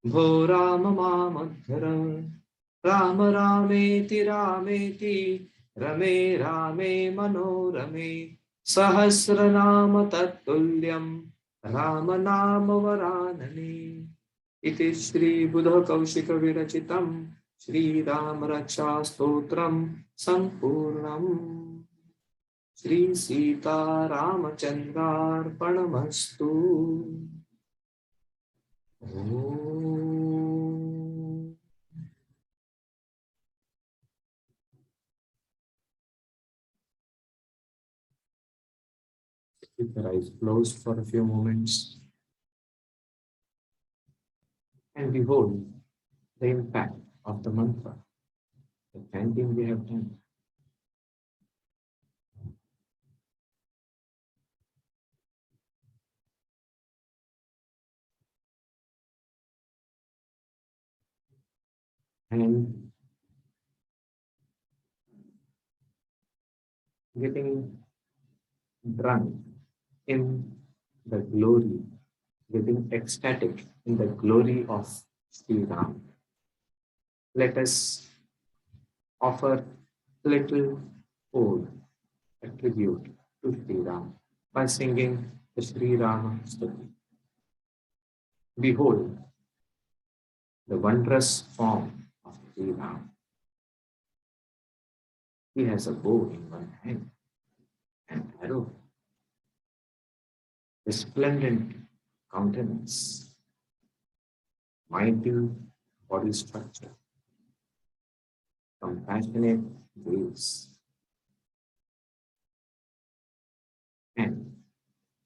भो राम मामुद्धर राम रामेति रामेति रमे रामे मनोरमे सहस्रनाम तत्तुल्यं राम नाम वरानने इति श्री बुध कौशिक विरचितं श्रीराम रक्षा स्तोत्रं संपूर्णम्। Sri Sita Ramachandrarpanamastu. Om. Keep your eyes closed for a few moments and behold the impact of the mantra, the chanting we have done. And getting drunk in the glory, getting ecstatic in the glory of Sri Ram. Let us offer little ode, a tribute to Sri Ram by singing the Sri Rama Stuti. Behold the wondrous form of Sri Ram. He has a bow in one hand, an arrow, resplendent countenance, mighty body structure, compassionate gaze, and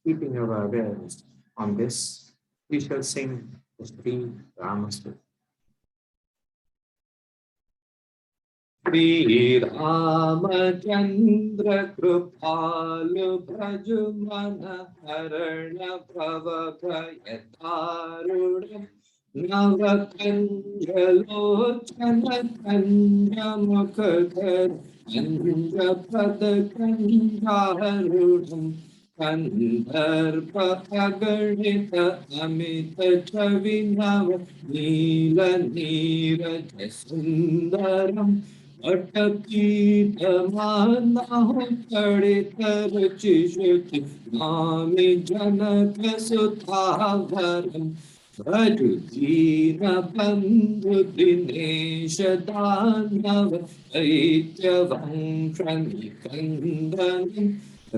keeping our awareness on this, we shall sing the Sri Rama Stuti. Sri Ramachandra Kripalu Bhajumana Harana Bhava Bhayatarunam Navakanjalochana Kanja Mukhadhar Kanja Padakanjarunam Kandharpa Aganita Amita Chavinava Nila Niraja Sundaram अटकीतमानाहं तडितरुचिषुति मामि जनकसुधावरम् भजुदीनबन्धुदिनेशदानव दैत्यवंशनिकन्दनम्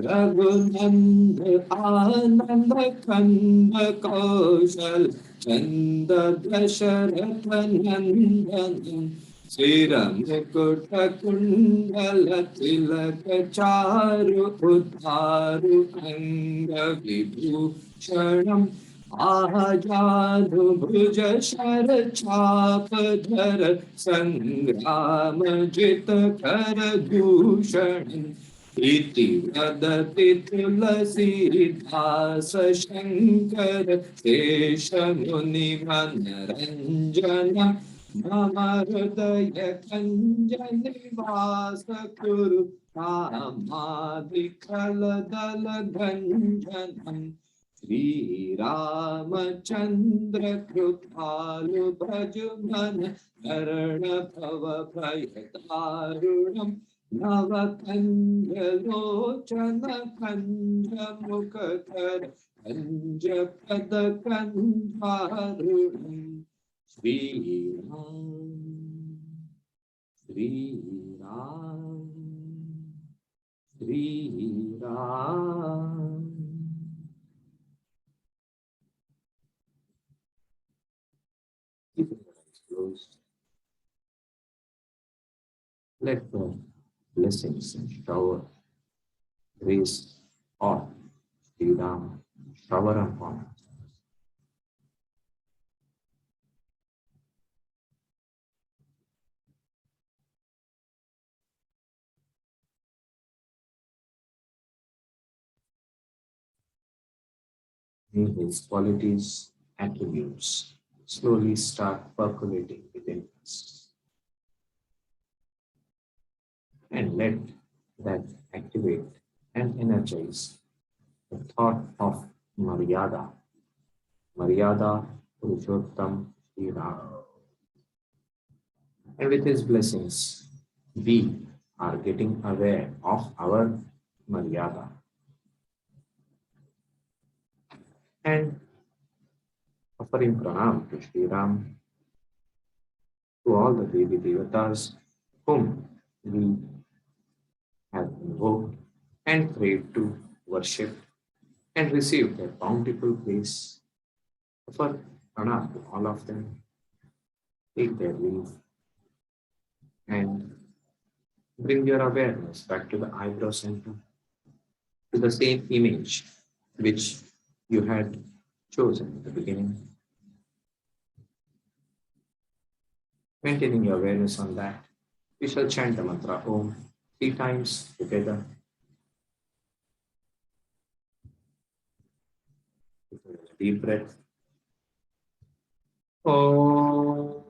रघुनन्द आनन्द कन्द कौशल चन्द दशरथ नन्दनम् श्रीरमुकुटकुण्डलतिलकचारु उद्धारु अङ्गविभूषणम् आजानुभुज शरचापधर सङ्ग्रामजितकरदूषणम् इति वदति तुलसीदास शङ्कर शेषमुनिमनरञ्जन मम हृदय कञ्जनिवास कुरु कामादिकलदल गञ्जनम् श्रीरामचन्द्र कृपालु भजुमन शरण भव भयदारुणम् नवकञ्जलोचन कञ्जमुखकर कञ्जपदकन्धारुणम् Sri Ram, Sri Ram, Sri Ram. Keep your eyes closed. Let the blessings and shower, grace of Sri Ram shower upon us. May his qualities, attributes slowly start percolating within us. And let that activate and energize the thought of Maryada, Maryada Purushottam Sri Ram. And with his blessings, we are getting aware of our Maryada. And offering pranam to Sri Ram, to all the Devi Devatas whom we have invoked and prayed to, worshipped, and received their bountiful grace. For pranam to all of them, take their leave, and bring your awareness back to the eyebrow center, to the same image which you had chosen at the beginning. Maintaining your awareness on that, we shall chant the mantra Om 3 times together. Deep breath. Om.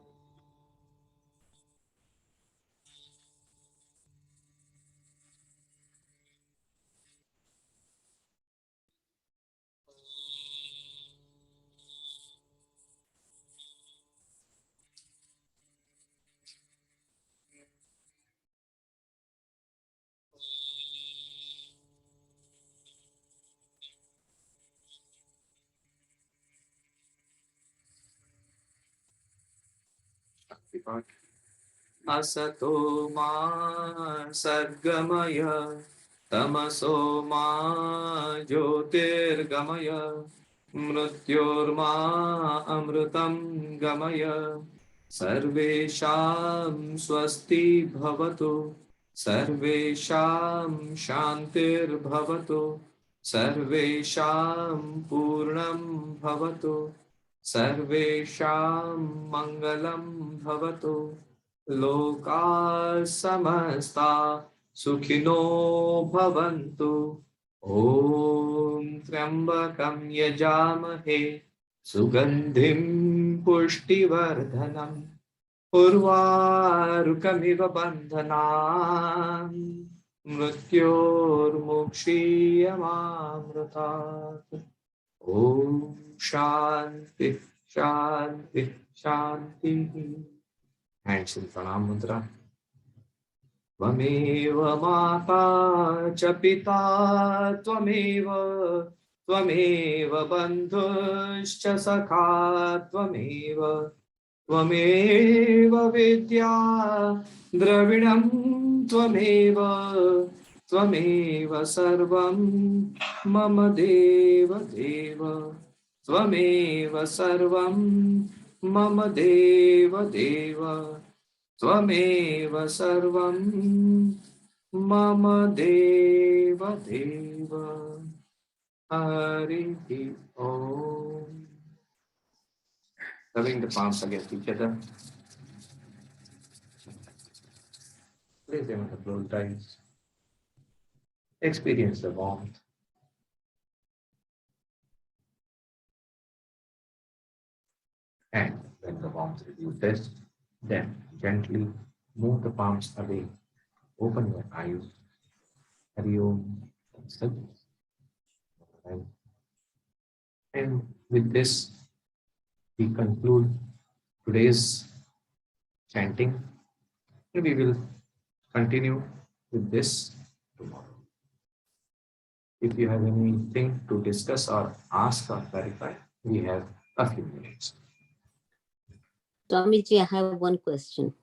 Asato ma sadgamaya tamaso ma jyotirgamaya mrityorma amrutam gamaya sarvesham swasti bhavatu sarvesham shantir bhavatu sarvesham purnam bhavatu सर्वेषां मङ्गलं भवतु लोकाः समस्ता सुखिनो भवन्तु ॐ त्र्यम्बकं यजामहे सुगन्धिं पुष्टिवर्धनम् उर्वारुकमिव बन्धनान् मृत्योर्मुक्षीयमामृतात् ॐ शांति शांति शांति. Hands in pranam mudra. Tvameva mata cha pita tvameva bandhuscha sakha tvameva vidya dravinam tvameva sarvam mama deva deva. Tvameva sarvam mama deva deva. Tvameva sarvam mama deva deva. Hari Om. Rubbing the palms against each other. Place them on the closed eyes. Experience the warmth. And when the warmth reduces, then gently move the palms away. Open your eyes. Hari Om. And with this, we conclude today's chanting. And we will continue with this tomorrow. If you have anything to discuss or ask or clarify, we have a few minutes. Swamiji, I have one question.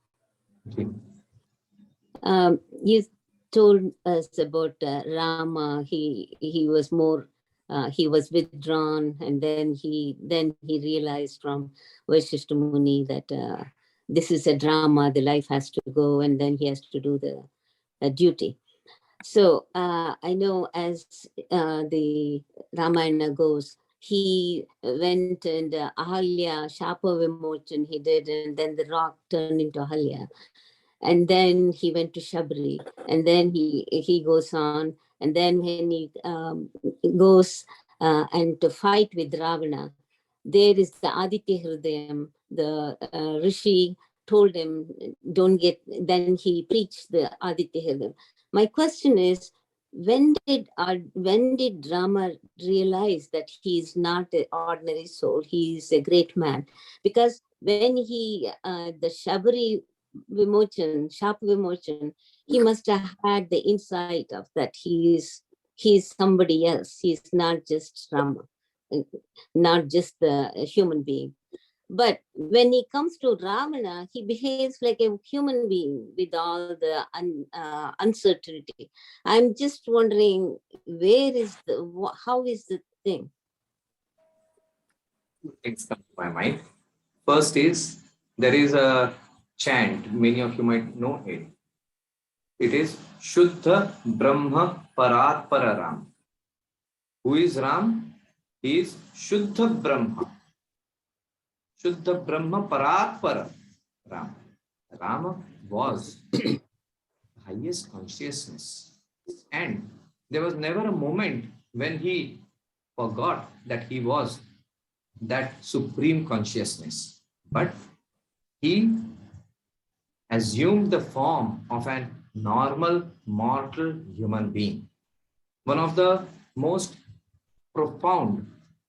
Okay. You told us about Rama. He was more. He was withdrawn, and then he realized from Vashishta Muni that this is a drama. The life has to go, and then he has to do the duty. So I know as the Ramayana goes, he went and Ahalya, Shapa Vimochan he did, and then the rock turned into Ahalya. And then he went to Shabri, and then he goes on, and then when he goes and to fight with Ravana, there is the Aditya Hridayam, the Rishi told him, don't get, then he preached the Aditya Hridayam. My question is, when did Rama realize that he is not an ordinary soul? He is a great man. Because when he, the Shabri Vimochan, Shapa Vimochan, he must have had the insight of that he is somebody else. He's not just Rama, not just the human being. But when he comes to Ravana, he behaves like a human being with all the uncertainty. I'm just wondering, where is how is the thing? Two things come to my mind. First is there is a chant, many of you might know it. It is Shuddha Brahma Paratpara Ram. Who is Ram? He is Shuddha Brahma. Shuddha Brahma Paratpara Ram. Rama was highest consciousness. And there was never a moment when he forgot that he was that supreme consciousness. But he assumed the form of an normal mortal human being. One of the most profound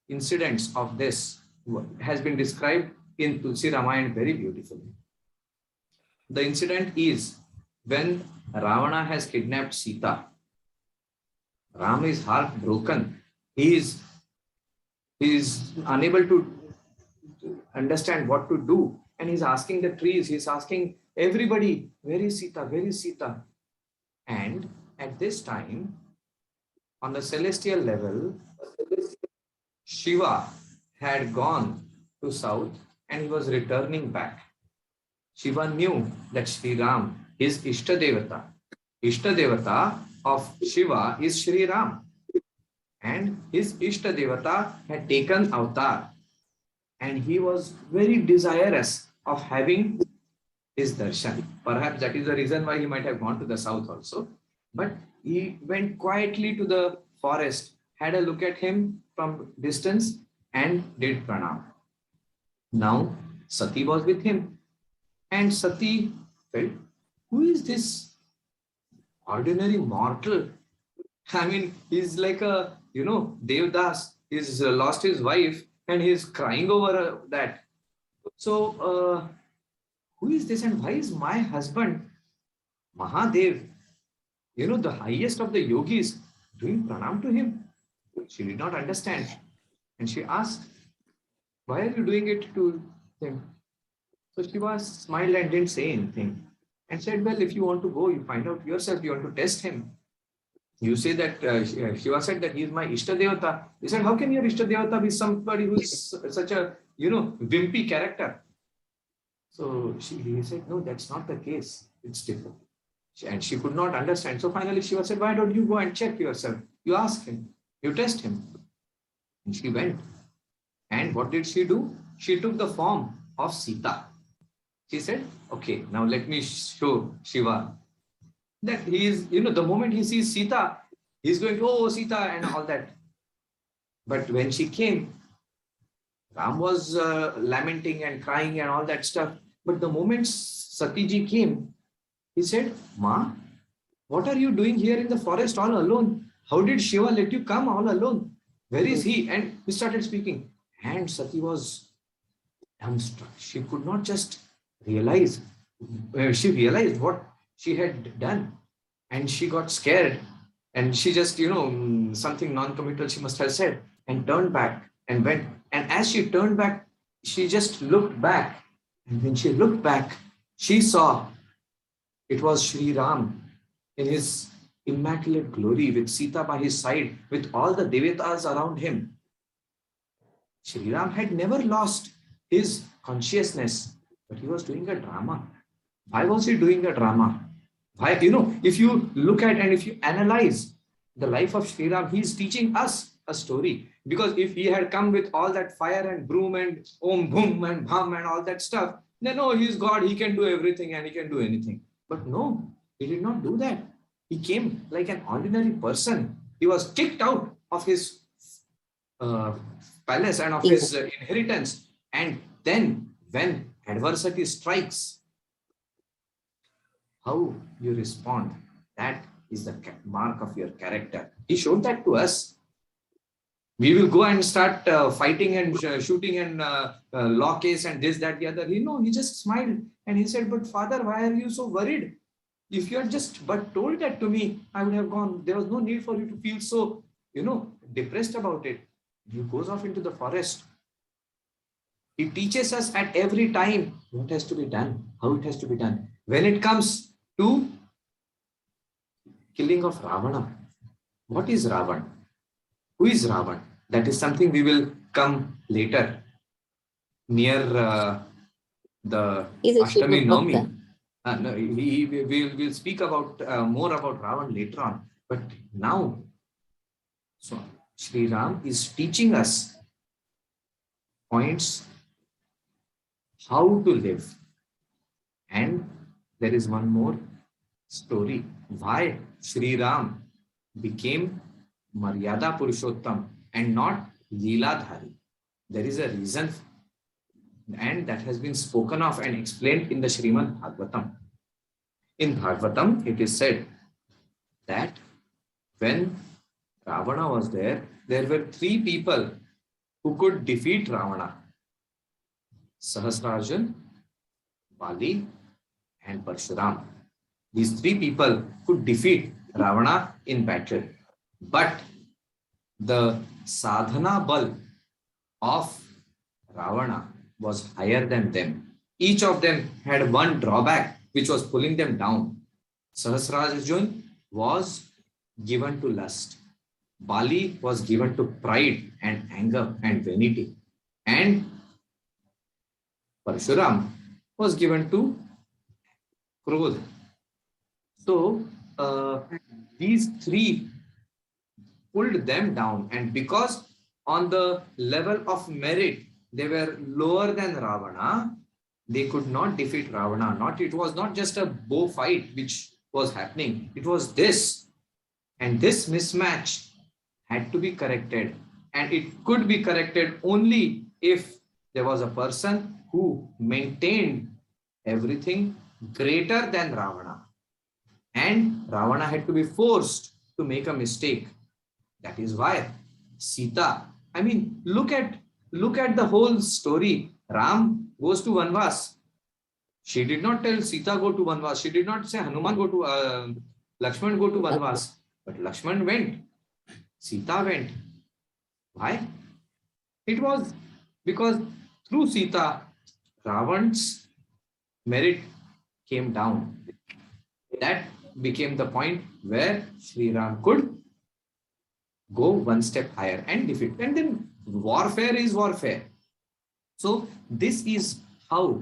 incidents of this has been described in Tulsi Ramayana very beautifully. The incident is when Ravana has kidnapped Sita. Ram is heartbroken. He is unable to understand what to do. And he's asking the trees, he's asking everybody, where is Sita? Where is Sita? And at this time, on the celestial level, Shiva had gone to south and he was returning back. Shiva knew that Sri Ram is Ishta Devata. Ishta Devata of Shiva is Sri Ram. And his Ishta Devata had taken avatar. And he was very desirous of having his darshan. Perhaps that is the reason why he might have gone to the south also. But he went quietly to the forest, had a look at him from distance and did pranam. Now Sati was with him and Sati felt, who is this ordinary mortal? I mean, he's like a, Devdas. He's lost his wife and he's crying over that. So, who is this and why is my husband, Mahadev, the highest of the yogis, doing pranam to him? She did not understand. And she asked, why are you doing it to him? So Shiva smiled and didn't say anything and said, well, if you want to go, you find out yourself, you want to test him. You say that Shiva said that he is my Ishta Devata. He said, how can your Ishta Devata be somebody who is such a, wimpy character? So he said, no, that's not the case. It's different. And she could not understand. So finally Shiva said, why don't you go and check yourself? You ask him, you test him. And she went. And what did she do? She took the form of Sita. She said, okay, now let me show Shiva that he is, the moment he sees Sita, he's going to, oh, Sita, and all that. But when she came, Ram was lamenting and crying and all that stuff. But the moment Satiji came, he said, Ma, what are you doing here in the forest all alone? How did Shiva let you come all alone? Where is he? And he started speaking. And Sati was dumbstruck. She could not just realize. She realized what she had done. And she got scared. And she just, something non-committal she must have said. And turned back and went. And as she turned back, she just looked back. And when she looked back, she saw it was Sri Ram in his immaculate glory with Sita by his side, with all the Devatas around him. Sri Ram had never lost his consciousness, but he was doing a drama. Why was he doing a drama? Why, if you look at and if you analyze the life of Sri Ram, he is teaching us a story. Because if he had come with all that fire and broom and om, boom and bham and all that stuff, then no, he is God, he can do everything and he can do anything. But no, he did not do that. He came like an ordinary person. He was kicked out of his palace and of his inheritance. And then when adversity strikes, how you respond, that is the mark of your character. He showed that to us. We will go and start fighting and shooting and law case and this, that, the other. He just smiled and he said, but father, why are you so worried? If you had just but told that to me, I would have gone. There was no need for you to feel so, depressed about it. He goes off into the forest. He teaches us at every time what has to be done, how it has to be done. When it comes to killing of Ravana, what is Ravan? Who is Ravan? That is something we will come later near the He's a Ashtami Shiva Navami. Bhakta. No, we'll speak about more about Ravan later on. But now, so Sri Ram is teaching us points how to live. And there is one more story. Why Sri Ram became Maryada Purushottam and not Leeladhari. There is a reason, and that has been spoken of and explained in the Srimad Bhagavatam. In Bhagavatam, it is said that when Ravana was there were three people who could defeat Ravana: Sahasrajan, Bali, and Parshuram. These three people could defeat Ravana in battle. But the sadhana bal of Ravana was higher than them. Each of them had one drawback which was pulling them down. Sahasrarjun was given to lust. Bali was given to pride and anger and vanity. And Parshuram was given to Krodha. So these three pulled them down, and because on the level of merit they were lower than Ravana, they could not defeat Ravana. It was not just a bow fight which was happening, it was this. And this mismatch had to be corrected, and it could be corrected only if there was a person who maintained everything greater than Ravana. And Ravana had to be forced to make a mistake. That is why Sita, I mean, look at the whole story. Ram goes to Vanvas. She did not tell Sita go to Vanvas. She did not say Hanuman go to Lakshman go to Vanvas. But Lakshman went. Sita went. Why? It was because through Sita, Ravan's merit came down. That became the point where Sri Ram could go one step higher and defeat. And then warfare is warfare. So this is how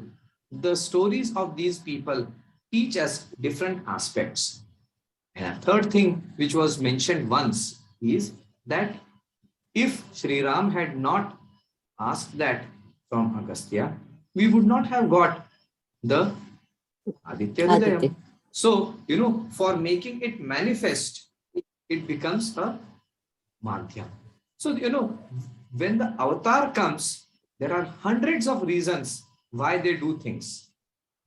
the stories of these people teach us different aspects. And a third thing which was mentioned once is that if Sri Ram had not asked that from Agastya, we would not have got the Aditya Hridayam. So, for making it manifest, it becomes a Madhyam. So, when the avatar comes, there are hundreds of reasons why they do things.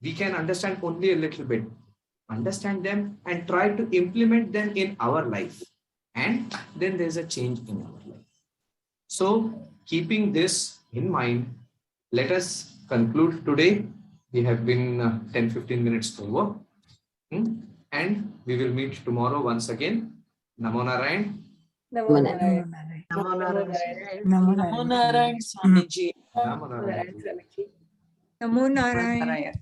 We can understand only a little bit, understand them and try to implement them in our life. And then there's a change in our life. So, keeping this in mind, let us conclude today. We have been 10-15 minutes over. And we will meet tomorrow once again. Namo Narayan. Namo Narayan. Namo Narayan. Namo Namo Narayan, Swamiji. Namo Narayan. Namo Narayan.